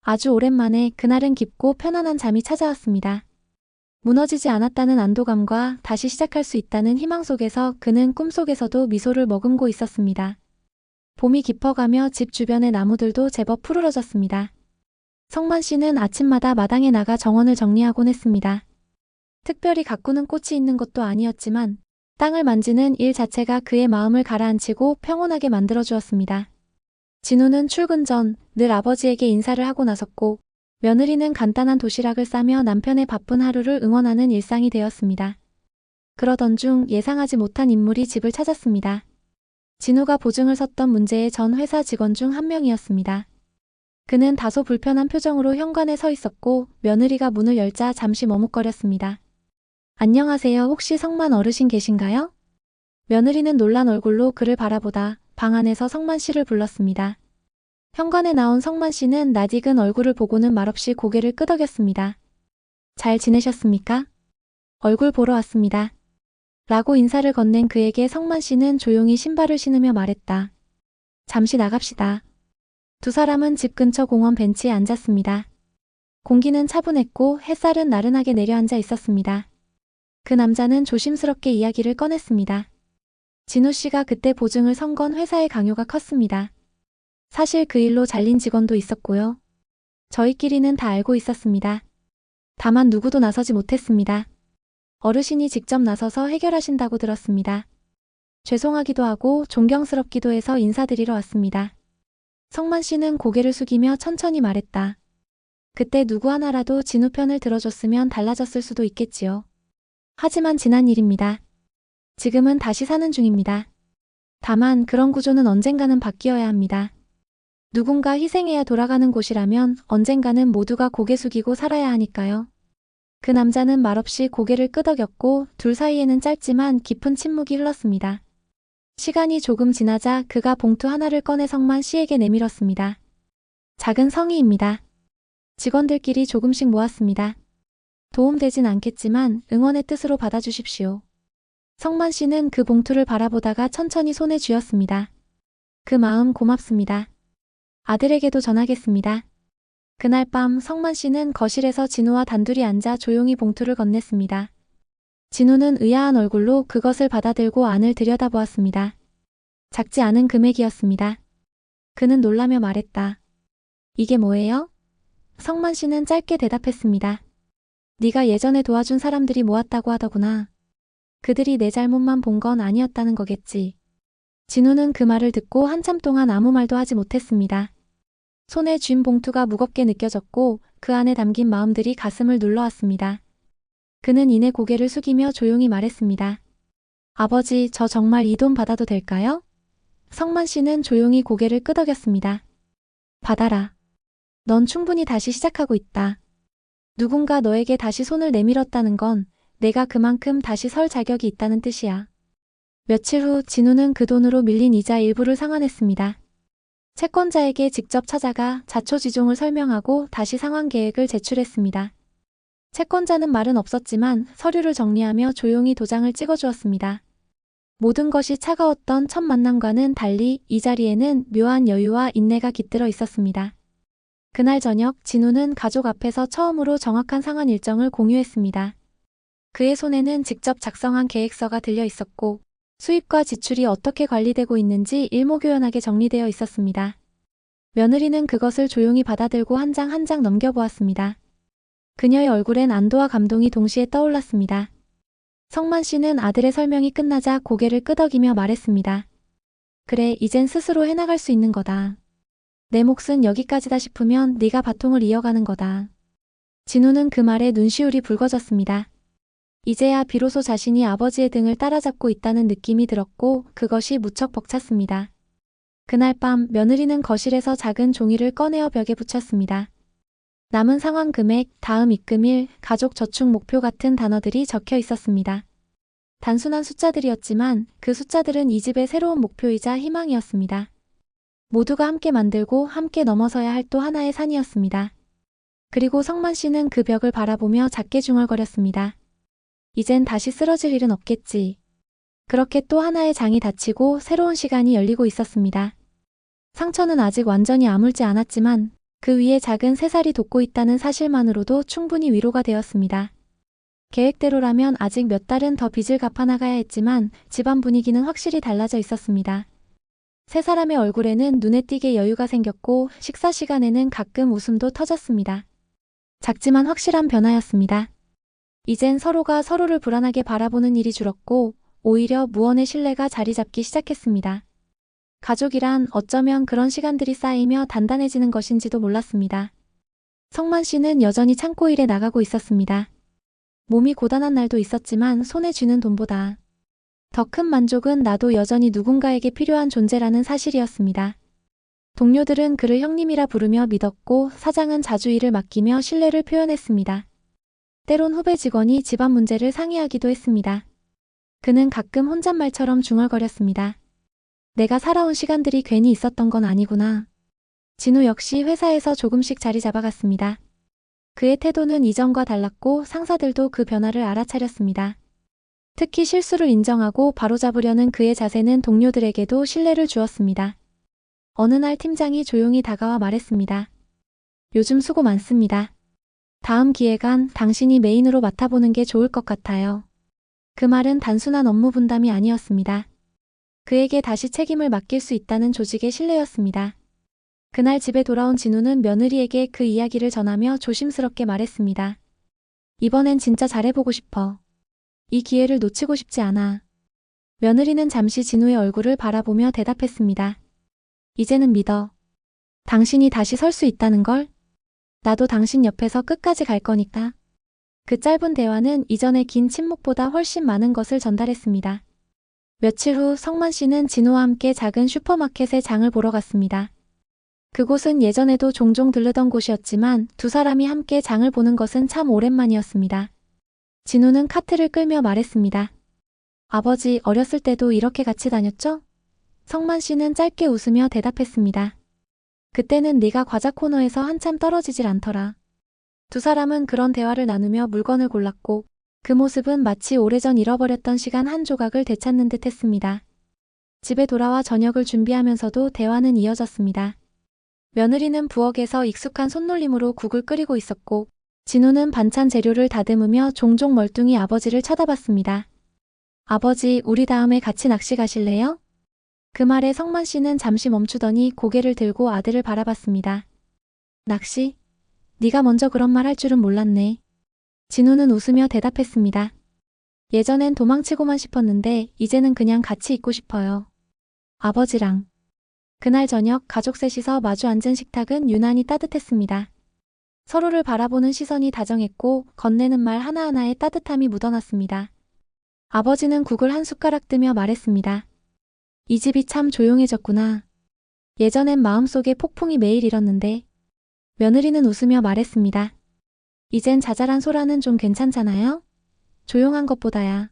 아주 오랜만에 그날은 깊고 편안한 잠이 찾아왔습니다. 무너지지 않았다는 안도감과 다시 시작할 수 있다는 희망 속에서 그는 꿈속에서도 미소를 머금고 있었습니다. 봄이 깊어가며 집 주변의 나무들도 제법 푸르러졌습니다. 성만 씨는 아침마다 마당에 나가 정원을 정리하곤 했습니다. 특별히 가꾸는 꽃이 있는 것도 아니었지만 땅을 만지는 일 자체가 그의 마음을 가라앉히고 평온하게 만들어주었습니다. 진우는 출근 전 늘 아버지에게 인사를 하고 나섰고 며느리는 간단한 도시락을 싸며 남편의 바쁜 하루를 응원하는 일상이 되었습니다. 그러던 중 예상하지 못한 인물이 집을 찾았습니다. 진우가 보증을 섰던 문제의 전 회사 직원 중 한 명이었습니다. 그는 다소 불편한 표정으로 현관에 서 있었고 며느리가 문을 열자 잠시 머뭇거렸습니다. 안녕하세요. 혹시 성만 어르신 계신가요? 며느리는 놀란 얼굴로 그를 바라보다 방 안에서 성만 씨를 불렀습니다. 현관에 나온 성만 씨는 낯익은 얼굴을 보고는 말없이 고개를 끄덕였습니다. 잘 지내셨습니까? 얼굴 보러 왔습니다. 라고 인사를 건넨 그에게 성만 씨는 조용히 신발을 신으며 말했다. 잠시 나갑시다. 두 사람은 집 근처 공원 벤치에 앉았습니다. 공기는 차분했고 햇살은 나른하게 내려앉아 있었습니다. 그 남자는 조심스럽게 이야기를 꺼냈습니다. 진우 씨가 그때 보증을 선 건 회사의 강요가 컸습니다. 사실 그 일로 잘린 직원도 있었고요. 저희끼리는 다 알고 있었습니다. 다만 누구도 나서지 못했습니다. 어르신이 직접 나서서 해결하신다고 들었습니다. 죄송하기도 하고 존경스럽기도 해서 인사드리러 왔습니다. 성만 씨는 고개를 숙이며 천천히 말했다. 그때 누구 하나라도 진우 편을 들어줬으면 달라졌을 수도 있겠지요. 하지만 지난 일입니다. 지금은 다시 사는 중입니다. 다만 그런 구조는 언젠가는 바뀌어야 합니다. 누군가 희생해야 돌아가는 곳이라면 언젠가는 모두가 고개 숙이고 살아야 하니까요. 그 남자는 말없이 고개를 끄덕였고 둘 사이에는 짧지만 깊은 침묵이 흘렀습니다. 시간이 조금 지나자 그가 봉투 하나를 꺼내 성만 씨에게 내밀었습니다. 작은 성의입니다. 직원들끼리 조금씩 모았습니다. 도움되진 않겠지만 응원의 뜻으로 받아주십시오. 성만 씨는 그 봉투를 바라보다가 천천히 손에 쥐었습니다. 그 마음 고맙습니다. 아들에게도 전하겠습니다. 그날 밤 성만 씨는 거실에서 진우와 단둘이 앉아 조용히 봉투를 건넸습니다. 진우는 의아한 얼굴로 그것을 받아들고 안을 들여다보았습니다. 작지 않은 금액이었습니다. 그는 놀라며 말했다. 이게 뭐예요? 성만 씨는 짧게 대답했습니다. 네가 예전에 도와준 사람들이 모았다고 하더구나. 그들이 내 잘못만 본 건 아니었다는 거겠지. 진우는 그 말을 듣고 한참 동안 아무 말도 하지 못했습니다. 손에 쥔 봉투가 무겁게 느껴졌고 그 안에 담긴 마음들이 가슴을 눌러왔습니다. 그는 이내 고개를 숙이며 조용히 말했습니다. 아버지, 저 정말 이 돈 받아도 될까요? 성만 씨는 조용히 고개를 끄덕였습니다. 받아라. 넌 충분히 다시 시작하고 있다. 누군가 너에게 다시 손을 내밀었다는 건 내가 그만큼 다시 설 자격이 있다는 뜻이야. 며칠 후 진우는 그 돈으로 밀린 이자 일부를 상환했습니다. 채권자에게 직접 찾아가 자초지종을 설명하고 다시 상환 계획을 제출했습니다. 채권자는 말은 없었지만 서류를 정리하며 조용히 도장을 찍어주었습니다. 모든 것이 차가웠던 첫 만남과는 달리 이 자리에는 묘한 여유와 인내가 깃들어 있었습니다. 그날 저녁 진우는 가족 앞에서 처음으로 정확한 상환 일정을 공유했습니다. 그의 손에는 직접 작성한 계획서가 들려 있었고 수입과 지출이 어떻게 관리되고 있는지 일목요연하게 정리되어 있었습니다. 며느리는 그것을 조용히 받아들고 한 장 한 장 넘겨보았습니다. 그녀의 얼굴엔 안도와 감동이 동시에 떠올랐습니다. 성만 씨는 아들의 설명이 끝나자 고개를 끄덕이며 말했습니다. 그래, 이젠 스스로 해나갈 수 있는 거다. 내 몫은 여기까지다 싶으면 네가 바통을 이어가는 거다. 진우는 그 말에 눈시울이 붉어졌습니다. 이제야 비로소 자신이 아버지의 등을 따라잡고 있다는 느낌이 들었고 그것이 무척 벅찼습니다. 그날 밤 며느리는 거실에서 작은 종이를 꺼내어 벽에 붙였습니다. 남은 상환 금액, 다음 입금일, 가족 저축 목표 같은 단어들이 적혀 있었습니다. 단순한 숫자들이었지만 그 숫자들은 이 집의 새로운 목표이자 희망이었습니다. 모두가 함께 만들고 함께 넘어서야 할 또 하나의 산이었습니다. 그리고 성만 씨는 그 벽을 바라보며 작게 중얼거렸습니다. 이젠 다시 쓰러질 일은 없겠지. 그렇게 또 하나의 장이 닫히고 새로운 시간이 열리고 있었습니다. 상처는 아직 완전히 아물지 않았지만 그 위에 작은 새살이 돋고 있다는 사실만으로도 충분히 위로가 되었습니다. 계획대로라면 아직 몇 달은 더 빚을 갚아나가야 했지만 집안 분위기는 확실히 달라져 있었습니다. 세 사람의 얼굴에는 눈에 띄게 여유가 생겼고 식사 시간에는 가끔 웃음도 터졌습니다. 작지만 확실한 변화였습니다. 이젠 서로가 서로를 불안하게 바라보는 일이 줄었고 오히려 무언의 신뢰가 자리 잡기 시작했습니다. 가족이란 어쩌면 그런 시간들이 쌓이며 단단해지는 것인지도 몰랐습니다. 성만 씨는 여전히 창고 일에 나가고 있었습니다. 몸이 고단한 날도 있었지만 손에 쥐는 돈보다 더 큰 만족은 나도 여전히 누군가에게 필요한 존재라는 사실이었습니다. 동료들은 그를 형님이라 부르며 믿었고 사장은 자주 일을 맡기며 신뢰를 표현했습니다. 때론 후배 직원이 집안 문제를 상의하기도 했습니다. 그는 가끔 혼잣말처럼 중얼거렸습니다. 내가 살아온 시간들이 괜히 있었던 건 아니구나. 진우 역시 회사에서 조금씩 자리 잡아갔습니다. 그의 태도는 이전과 달랐고 상사들도 그 변화를 알아차렸습니다. 특히 실수를 인정하고 바로잡으려는 그의 자세는 동료들에게도 신뢰를 주었습니다. 어느 날 팀장이 조용히 다가와 말했습니다. 요즘 수고 많습니다. 다음 기획안 당신이 메인으로 맡아보는 게 좋을 것 같아요. 그 말은 단순한 업무 분담이 아니었습니다. 그에게 다시 책임을 맡길 수 있다는 조직의 신뢰였습니다. 그날 집에 돌아온 진우는 며느리에게 그 이야기를 전하며 조심스럽게 말했습니다. 이번엔 진짜 잘해보고 싶어. 이 기회를 놓치고 싶지 않아. 며느리는 잠시 진우의 얼굴을 바라보며 대답했습니다. 이제는 믿어. 당신이 다시 설 수 있다는 걸? 나도 당신 옆에서 끝까지 갈 거니까. 그 짧은 대화는 이전의 긴 침묵보다 훨씬 많은 것을 전달했습니다. 며칠 후 성만 씨는 진우와 함께 작은 슈퍼마켓에 장을 보러 갔습니다. 그곳은 예전에도 종종 들르던 곳이었지만 두 사람이 함께 장을 보는 것은 참 오랜만이었습니다. 진우는 카트를 끌며 말했습니다. 아버지, 어렸을 때도 이렇게 같이 다녔죠? 성만 씨는 짧게 웃으며 대답했습니다. 그때는 네가 과자 코너에서 한참 떨어지질 않더라. 두 사람은 그런 대화를 나누며 물건을 골랐고 그 모습은 마치 오래전 잃어버렸던 시간 한 조각을 되찾는 듯 했습니다. 집에 돌아와 저녁을 준비하면서도 대화는 이어졌습니다. 며느리는 부엌에서 익숙한 손놀림으로 국을 끓이고 있었고 진우는 반찬 재료를 다듬으며 종종 멀뚱히 아버지를 쳐다봤습니다. 아버지, 우리 다음에 같이 낚시 가실래요? 그 말에 성만 씨는 잠시 멈추더니 고개를 들고 아들을 바라봤습니다. 낚시? 네가 먼저 그런 말 할 줄은 몰랐네. 진우는 웃으며 대답했습니다. 예전엔 도망치고만 싶었는데 이제는 그냥 같이 있고 싶어요. 아버지랑. 그날 저녁 가족 셋이서 마주 앉은 식탁은 유난히 따뜻했습니다. 서로를 바라보는 시선이 다정했고 건네는 말 하나하나에 따뜻함이 묻어났습니다. 아버지는 국을 한 숟가락 뜨며 말했습니다. 이 집이 참 조용해졌구나. 예전엔 마음속에 폭풍이 매일 일었는데. 며느리는 웃으며 말했습니다. 이젠 자잘한 소라는 좀 괜찮잖아요? 조용한 것보다야.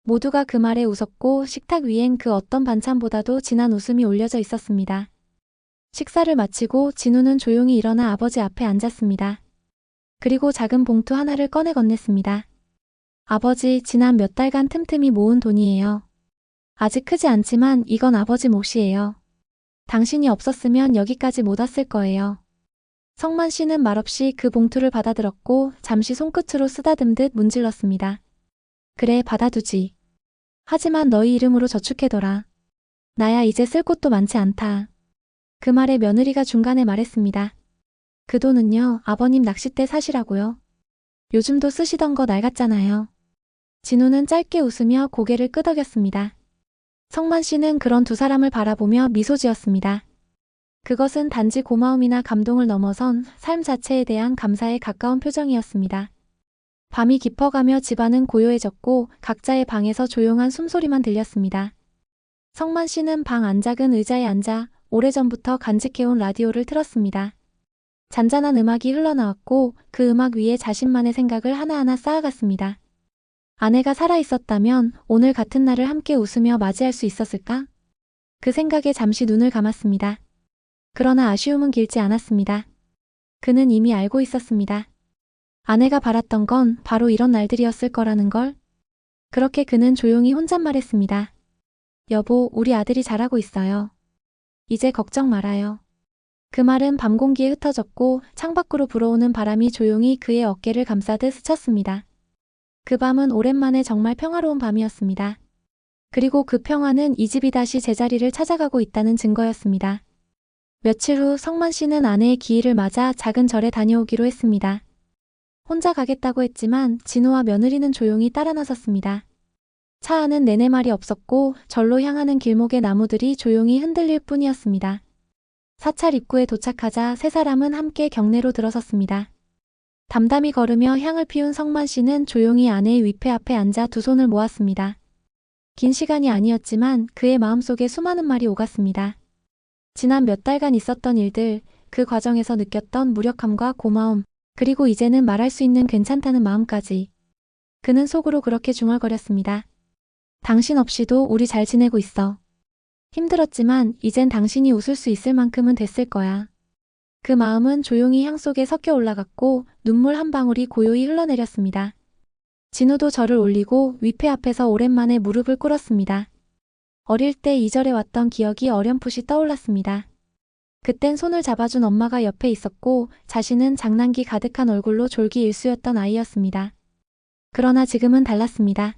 모두가 그 말에 웃었고 식탁 위엔 그 어떤 반찬보다도 진한 웃음이 올려져 있었습니다. 식사를 마치고 진우는 조용히 일어나 아버지 앞에 앉았습니다. 그리고 작은 봉투 하나를 꺼내 건넸습니다. 아버지, 지난 몇 달간 틈틈이 모은 돈이에요. 아직 크지 않지만 이건 아버지 몫이에요. 당신이 없었으면 여기까지 못 왔을 거예요. 성만 씨는 말없이 그 봉투를 받아들었고 잠시 손끝으로 쓰다듬듯 문질렀습니다. 그래, 받아두지. 하지만 너희 이름으로 저축해둬라. 나야 이제 쓸 곳도 많지 않다. 그 말에 며느리가 중간에 말했습니다. 그 돈은요, 아버님 낚싯대 사시라고요. 요즘도 쓰시던 거 낡았잖아요. 진우는 짧게 웃으며 고개를 끄덕였습니다. 성만 씨는 그런 두 사람을 바라보며 미소 지었습니다. 그것은 단지 고마움이나 감동을 넘어선 삶 자체에 대한 감사에 가까운 표정이었습니다. 밤이 깊어가며 집안은 고요해졌고 각자의 방에서 조용한 숨소리만 들렸습니다. 성만 씨는 방 안작은 의자에 앉아 오래전부터 간직해온 라디오를 틀었습니다. 잔잔한 음악이 흘러나왔고 그 음악 위에 자신만의 생각을 하나하나 쌓아갔습니다. 아내가 살아있었다면 오늘 같은 날을 함께 웃으며 맞이할 수 있었을까? 그 생각에 잠시 눈을 감았습니다. 그러나 아쉬움은 길지 않았습니다. 그는 이미 알고 있었습니다. 아내가 바랐던 건 바로 이런 날들이었을 거라는 걸. 그렇게 그는 조용히 혼잣말했습니다. 여보, 우리 아들이 잘하고 있어요. 이제 걱정 말아요. 그 말은 밤 공기에 흩어졌고 창밖으로 불어오는 바람이 조용히 그의 어깨를 감싸듯 스쳤습니다. 그 밤은 오랜만에 정말 평화로운 밤이었습니다. 그리고 그 평화는 이 집이 다시 제자리를 찾아가고 있다는 증거였습니다. 며칠 후 성만 씨는 아내의 기일을 맞아 작은 절에 다녀오기로 했습니다. 혼자 가겠다고 했지만 진우와 며느리는 조용히 따라 나섰습니다. 차 안은 내내 말이 없었고 절로 향하는 길목의 나무들이 조용히 흔들릴 뿐이었습니다. 사찰 입구에 도착하자 세 사람은 함께 경내로 들어섰습니다. 담담히 걸으며 향을 피운 성만 씨는 조용히 아내의 위패 앞에 앉아 두 손을 모았습니다. 긴 시간이 아니었지만 그의 마음속에 수많은 말이 오갔습니다. 지난 몇 달간 있었던 일들, 그 과정에서 느꼈던 무력함과 고마움, 그리고 이제는 말할 수 있는 괜찮다는 마음까지. 그는 속으로 그렇게 중얼거렸습니다. 당신 없이도 우리 잘 지내고 있어. 힘들었지만 이젠 당신이 웃을 수 있을 만큼은 됐을 거야. 그 마음은 조용히 향 속에 섞여 올라갔고 눈물 한 방울이 고요히 흘러내렸습니다. 진우도 절을 올리고 위패 앞에서 오랜만에 무릎을 꿇었습니다. 어릴 때 이 절에 왔던 기억이 어렴풋이 떠올랐습니다. 그땐 손을 잡아준 엄마가 옆에 있었고 자신은 장난기 가득한 얼굴로 졸기일수였던 아이였습니다. 그러나 지금은 달랐습니다.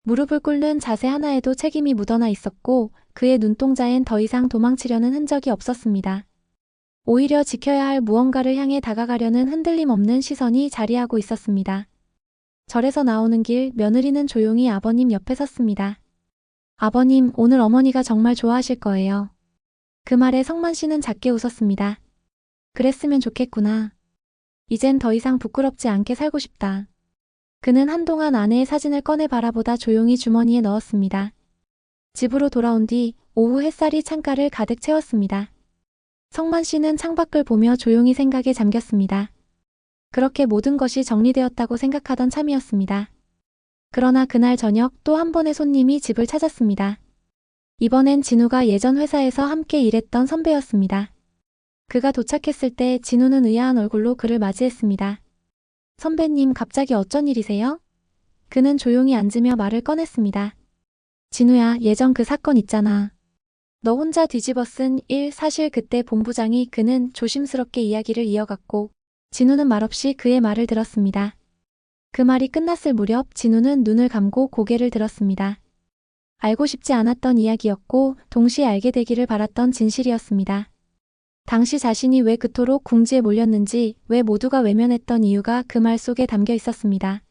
무릎을 꿇는 자세 하나에도 책임이 묻어나 있었고 그의 눈동자엔 더 이상 도망치려는 흔적이 없었습니다. 오히려 지켜야 할 무언가를 향해 다가가려는 흔들림 없는 시선이 자리하고 있었습니다. 절에서 나오는 길 며느리는 조용히 아버님 옆에 섰습니다. 아버님, 오늘 어머니가 정말 좋아하실 거예요. 그 말에 성만 씨는 작게 웃었습니다. 그랬으면 좋겠구나. 이젠 더 이상 부끄럽지 않게 살고 싶다. 그는 한동안 아내의 사진을 꺼내 바라보다 조용히 주머니에 넣었습니다. 집으로 돌아온 뒤 오후 햇살이 창가를 가득 채웠습니다. 성만 씨는 창밖을 보며 조용히 생각에 잠겼습니다. 그렇게 모든 것이 정리되었다고 생각하던 참이었습니다. 그러나 그날 저녁 또 한 번의 손님이 집을 찾았습니다. 이번엔 진우가 예전 회사에서 함께 일했던 선배였습니다. 그가 도착했을 때 진우는 의아한 얼굴로 그를 맞이했습니다. 선배님, 갑자기 어쩐 일이세요? 그는 조용히 앉으며 말을 꺼냈습니다. 진우야, 예전 그 사건 있잖아. 너 혼자 뒤집어 쓴 일, 사실 그때 본부장이. 그는 조심스럽게 이야기를 이어갔고 진우는 말없이 그의 말을 들었습니다. 그 말이 끝났을 무렵 진우는 눈을 감고 고개를 들었습니다. 알고 싶지 않았던 이야기였고 동시에 알게 되기를 바랐던 진실이었습니다. 당시 자신이 왜 그토록 궁지에 몰렸는지, 왜 모두가 외면했던 이유가 그 말 속에 담겨 있었습니다.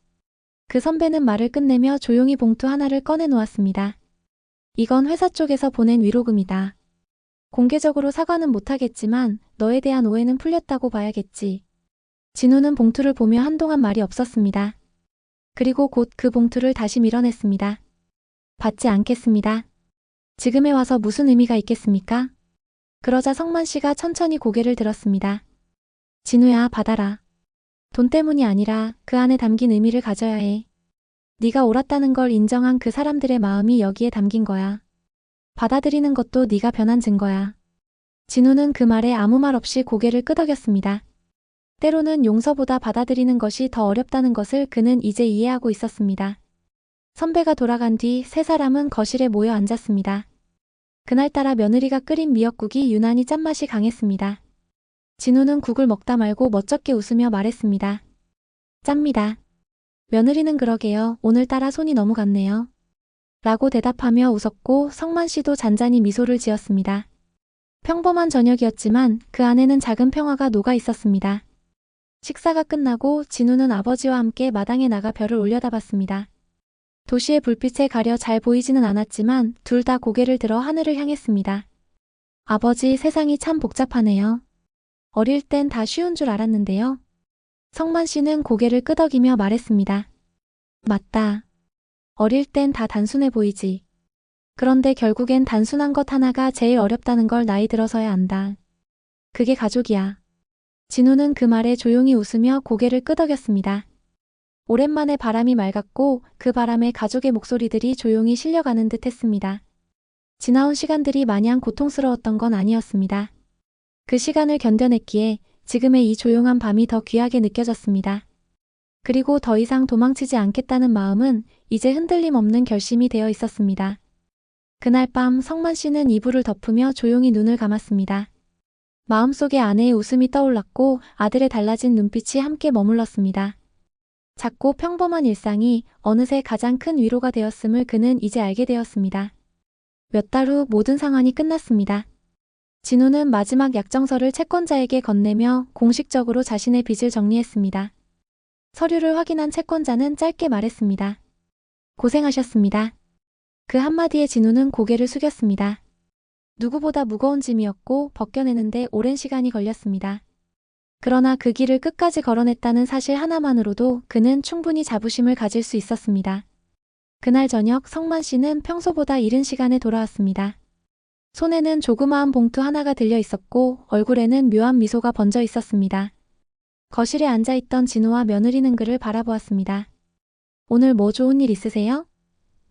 그 선배는 말을 끝내며 조용히 봉투 하나를 꺼내 놓았습니다. 이건 회사 쪽에서 보낸 위로금이다. 공개적으로 사과는 못하겠지만 너에 대한 오해는 풀렸다고 봐야겠지. 진우는 봉투를 보며 한동안 말이 없었습니다. 그리고 곧 그 봉투를 다시 밀어냈습니다. 받지 않겠습니다. 지금에 와서 무슨 의미가 있겠습니까? 그러자 성만 씨가 천천히 고개를 들었습니다. 진우야, 받아라. 돈 때문이 아니라 그 안에 담긴 의미를 가져야 해. 네가 옳았다는 걸 인정한 그 사람들의 마음이 여기에 담긴 거야. 받아들이는 것도 네가 변한 증거야. 진우는 그 말에 아무 말 없이 고개를 끄덕였습니다. 때로는 용서보다 받아들이는 것이 더 어렵다는 것을 그는 이제 이해하고 있었습니다. 선배가 돌아간 뒤 세 사람은 거실에 모여 앉았습니다. 그날따라 며느리가 끓인 미역국이 유난히 짠맛이 강했습니다. 진우는 국을 먹다 말고 멋쩍게 웃으며 말했습니다. 짭니다. 며느리는 그러게요. 오늘따라 손이 너무 갔네요. 라고 대답하며 웃었고 성만 씨도 잔잔히 미소를 지었습니다. 평범한 저녁이었지만 그 안에는 작은 평화가 녹아 있었습니다. 식사가 끝나고 진우는 아버지와 함께 마당에 나가 별을 올려다봤습니다. 도시의 불빛에 가려 잘 보이지는 않았지만 둘 다 고개를 들어 하늘을 향했습니다. 아버지, 세상이 참 복잡하네요. 어릴 땐 다 쉬운 줄 알았는데요. 성만 씨는 고개를 끄덕이며 말했습니다. 맞다. 어릴 땐 다 단순해 보이지. 그런데 결국엔 단순한 것 하나가 제일 어렵다는 걸 나이 들어서야 안다. 그게 가족이야. 진우는 그 말에 조용히 웃으며 고개를 끄덕였습니다. 오랜만에 바람이 맑았고 그 바람에 가족의 목소리들이 조용히 실려가는 듯 했습니다. 지나온 시간들이 마냥 고통스러웠던 건 아니었습니다. 그 시간을 견뎌냈기에 지금의 이 조용한 밤이 더 귀하게 느껴졌습니다. 그리고 더 이상 도망치지 않겠다는 마음은 이제 흔들림 없는 결심이 되어 있었습니다. 그날 밤 성만 씨는 이불을 덮으며 조용히 눈을 감았습니다. 마음속에 아내의 웃음이 떠올랐고 아들의 달라진 눈빛이 함께 머물렀습니다. 작고 평범한 일상이 어느새 가장 큰 위로가 되었음을 그는 이제 알게 되었습니다. 몇 달 후 모든 상환이 끝났습니다. 진우는 마지막 약정서를 채권자에게 건네며 공식적으로 자신의 빚을 정리했습니다. 서류를 확인한 채권자는 짧게 말했습니다. 고생하셨습니다. 그 한마디에 진우는 고개를 숙였습니다. 누구보다 무거운 짐이었고 벗겨내는데 오랜 시간이 걸렸습니다. 그러나 그 길을 끝까지 걸어냈다는 사실 하나만으로도 그는 충분히 자부심을 가질 수 있었습니다. 그날 저녁 성만 씨는 평소보다 이른 시간에 돌아왔습니다. 손에는 조그마한 봉투 하나가 들려 있었고 얼굴에는 묘한 미소가 번져 있었습니다. 거실에 앉아있던 진우와 며느리는 그를 바라보았습니다. 오늘 뭐 좋은 일 있으세요?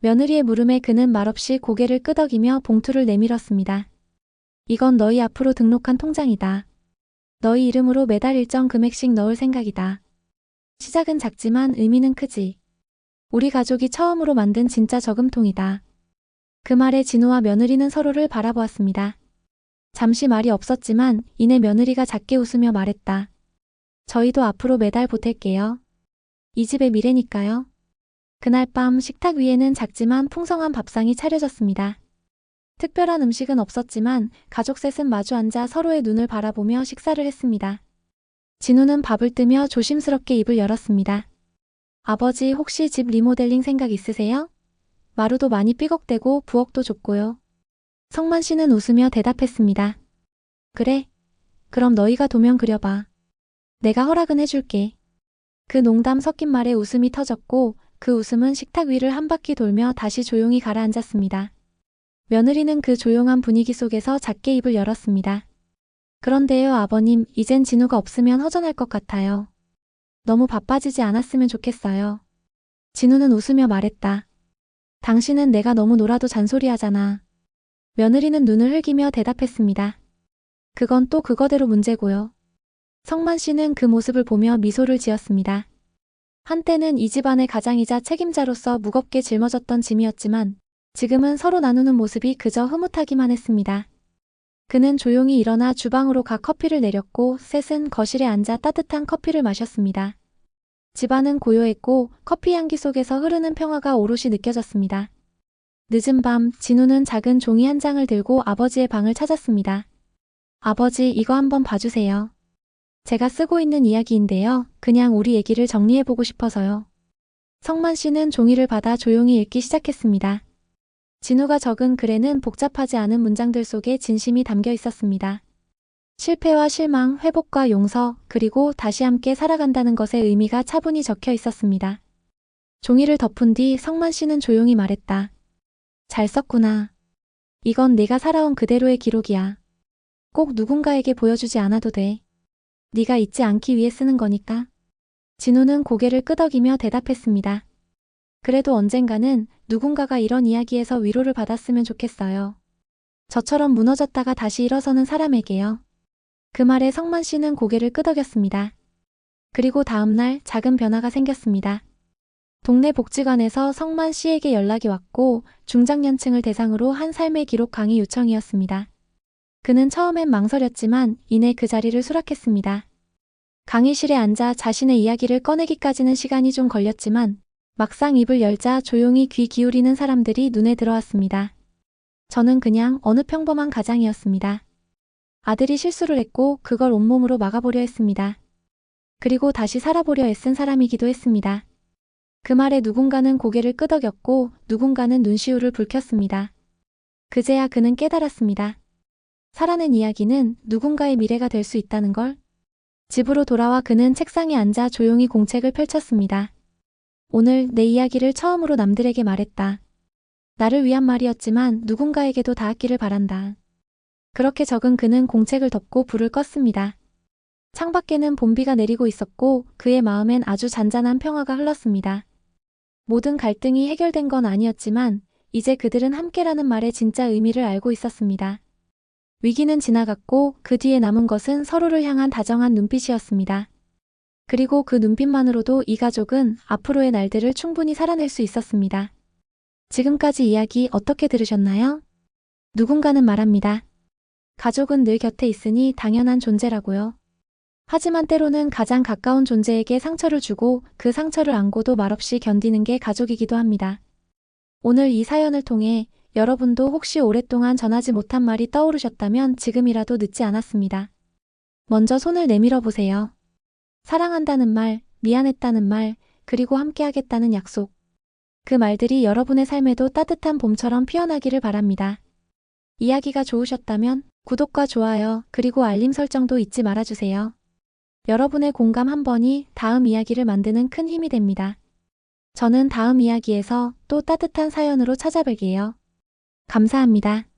며느리의 물음에 그는 말없이 고개를 끄덕이며 봉투를 내밀었습니다. 이건 너희 앞으로 등록한 통장이다. 너희 이름으로 매달 일정 금액씩 넣을 생각이다. 시작은 작지만 의미는 크지. 우리 가족이 처음으로 만든 진짜 저금통이다. 그 말에 진우와 며느리는 서로를 바라보았습니다. 잠시 말이 없었지만 이내 며느리가 작게 웃으며 말했다. 저희도 앞으로 매달 보탤게요. 이 집의 미래니까요. 그날 밤 식탁 위에는 작지만 풍성한 밥상이 차려졌습니다. 특별한 음식은 없었지만 가족 셋은 마주 앉아 서로의 눈을 바라보며 식사를 했습니다. 진우는 밥을 뜨며 조심스럽게 입을 열었습니다. 아버지, 혹시 집 리모델링 생각 있으세요? 마루도 많이 삐걱대고 부엌도 좁고요. 성만 씨는 웃으며 대답했습니다. 그래? 그럼 너희가 도면 그려봐. 내가 허락은 해줄게. 그 농담 섞인 말에 웃음이 터졌고 그 웃음은 식탁 위를 한 바퀴 돌며 다시 조용히 가라앉았습니다. 며느리는 그 조용한 분위기 속에서 작게 입을 열었습니다. 그런데요, 아버님, 이젠 진우가 없으면 허전할 것 같아요. 너무 바빠지지 않았으면 좋겠어요. 진우는 웃으며 말했다. 당신은 내가 너무 놀아도 잔소리하잖아. 며느리는 눈을 흘기며 대답했습니다. 그건 또 그거대로 문제고요. 성만 씨는 그 모습을 보며 미소를 지었습니다. 한때는 이 집안의 가장이자 책임자로서 무겁게 짊어졌던 짐이었지만 지금은 서로 나누는 모습이 그저 흐뭇하기만 했습니다. 그는 조용히 일어나 주방으로 가 커피를 내렸고 셋은 거실에 앉아 따뜻한 커피를 마셨습니다. 집안은 고요했고 커피 향기 속에서 흐르는 평화가 오롯이 느껴졌습니다. 늦은 밤 진우는 작은 종이 한 장을 들고 아버지의 방을 찾았습니다. 아버지, 이거 한번 봐주세요. 제가 쓰고 있는 이야기인데요. 그냥 우리 얘기를 정리해보고 싶어서요. 성만 씨는 종이를 받아 조용히 읽기 시작했습니다. 진우가 적은 글에는 복잡하지 않은 문장들 속에 진심이 담겨 있었습니다. 실패와 실망, 회복과 용서, 그리고 다시 함께 살아간다는 것의 의미가 차분히 적혀 있었습니다. 종이를 덮은 뒤 성만 씨는 조용히 말했다. 잘 썼구나. 이건 내가 살아온 그대로의 기록이야. 꼭 누군가에게 보여주지 않아도 돼. 네가 잊지 않기 위해 쓰는 거니까. 진우는 고개를 끄덕이며 대답했습니다. 그래도 언젠가는 누군가가 이런 이야기에서 위로를 받았으면 좋겠어요. 저처럼 무너졌다가 다시 일어서는 사람에게요. 그 말에 성만 씨는 고개를 끄덕였습니다. 그리고 다음 날 작은 변화가 생겼습니다. 동네 복지관에서 성만 씨에게 연락이 왔고 중장년층을 대상으로 한 삶의 기록 강의 요청이었습니다. 그는 처음엔 망설였지만 이내 그 자리를 수락했습니다. 강의실에 앉아 자신의 이야기를 꺼내기까지는 시간이 좀 걸렸지만 막상 입을 열자 조용히 귀 기울이는 사람들이 눈에 들어왔습니다. 저는 그냥 어느 평범한 가장이었습니다. 아들이 실수를 했고 그걸 온몸으로 막아보려 했습니다. 그리고 다시 살아보려 애쓴 사람이기도 했습니다. 그 말에 누군가는 고개를 끄덕였고 누군가는 눈시울을 붉혔습니다. 그제야 그는 깨달았습니다. 살아낸 이야기는 누군가의 미래가 될 수 있다는 걸. 집으로 돌아와 그는 책상에 앉아 조용히 공책을 펼쳤습니다. 오늘 내 이야기를 처음으로 남들에게 말했다. 나를 위한 말이었지만 누군가에게도 닿았기를 바란다. 그렇게 적은 그는 공책을 덮고 불을 껐습니다. 창밖에는 봄비가 내리고 있었고 그의 마음엔 아주 잔잔한 평화가 흘렀습니다. 모든 갈등이 해결된 건 아니었지만 이제 그들은 함께라는 말의 진짜 의미를 알고 있었습니다. 위기는 지나갔고 그 뒤에 남은 것은 서로를 향한 다정한 눈빛이었습니다. 그리고 그 눈빛만으로도 이 가족은 앞으로의 날들을 충분히 살아낼 수 있었습니다. 지금까지 이야기 어떻게 들으셨나요? 누군가는 말합니다. 가족은 늘 곁에 있으니 당연한 존재라고요. 하지만 때로는 가장 가까운 존재에게 상처를 주고 그 상처를 안고도 말없이 견디는 게 가족이기도 합니다. 오늘 이 사연을 통해 여러분도 혹시 오랫동안 전하지 못한 말이 떠오르셨다면 지금이라도 늦지 않았습니다. 먼저 손을 내밀어 보세요. 사랑한다는 말, 미안했다는 말, 그리고 함께하겠다는 약속. 그 말들이 여러분의 삶에도 따뜻한 봄처럼 피어나기를 바랍니다. 이야기가 좋으셨다면 구독과 좋아요, 그리고 알림 설정도 잊지 말아주세요. 여러분의 공감 한 번이 다음 이야기를 만드는 큰 힘이 됩니다. 저는 다음 이야기에서 또 따뜻한 사연으로 찾아뵐게요. 감사합니다.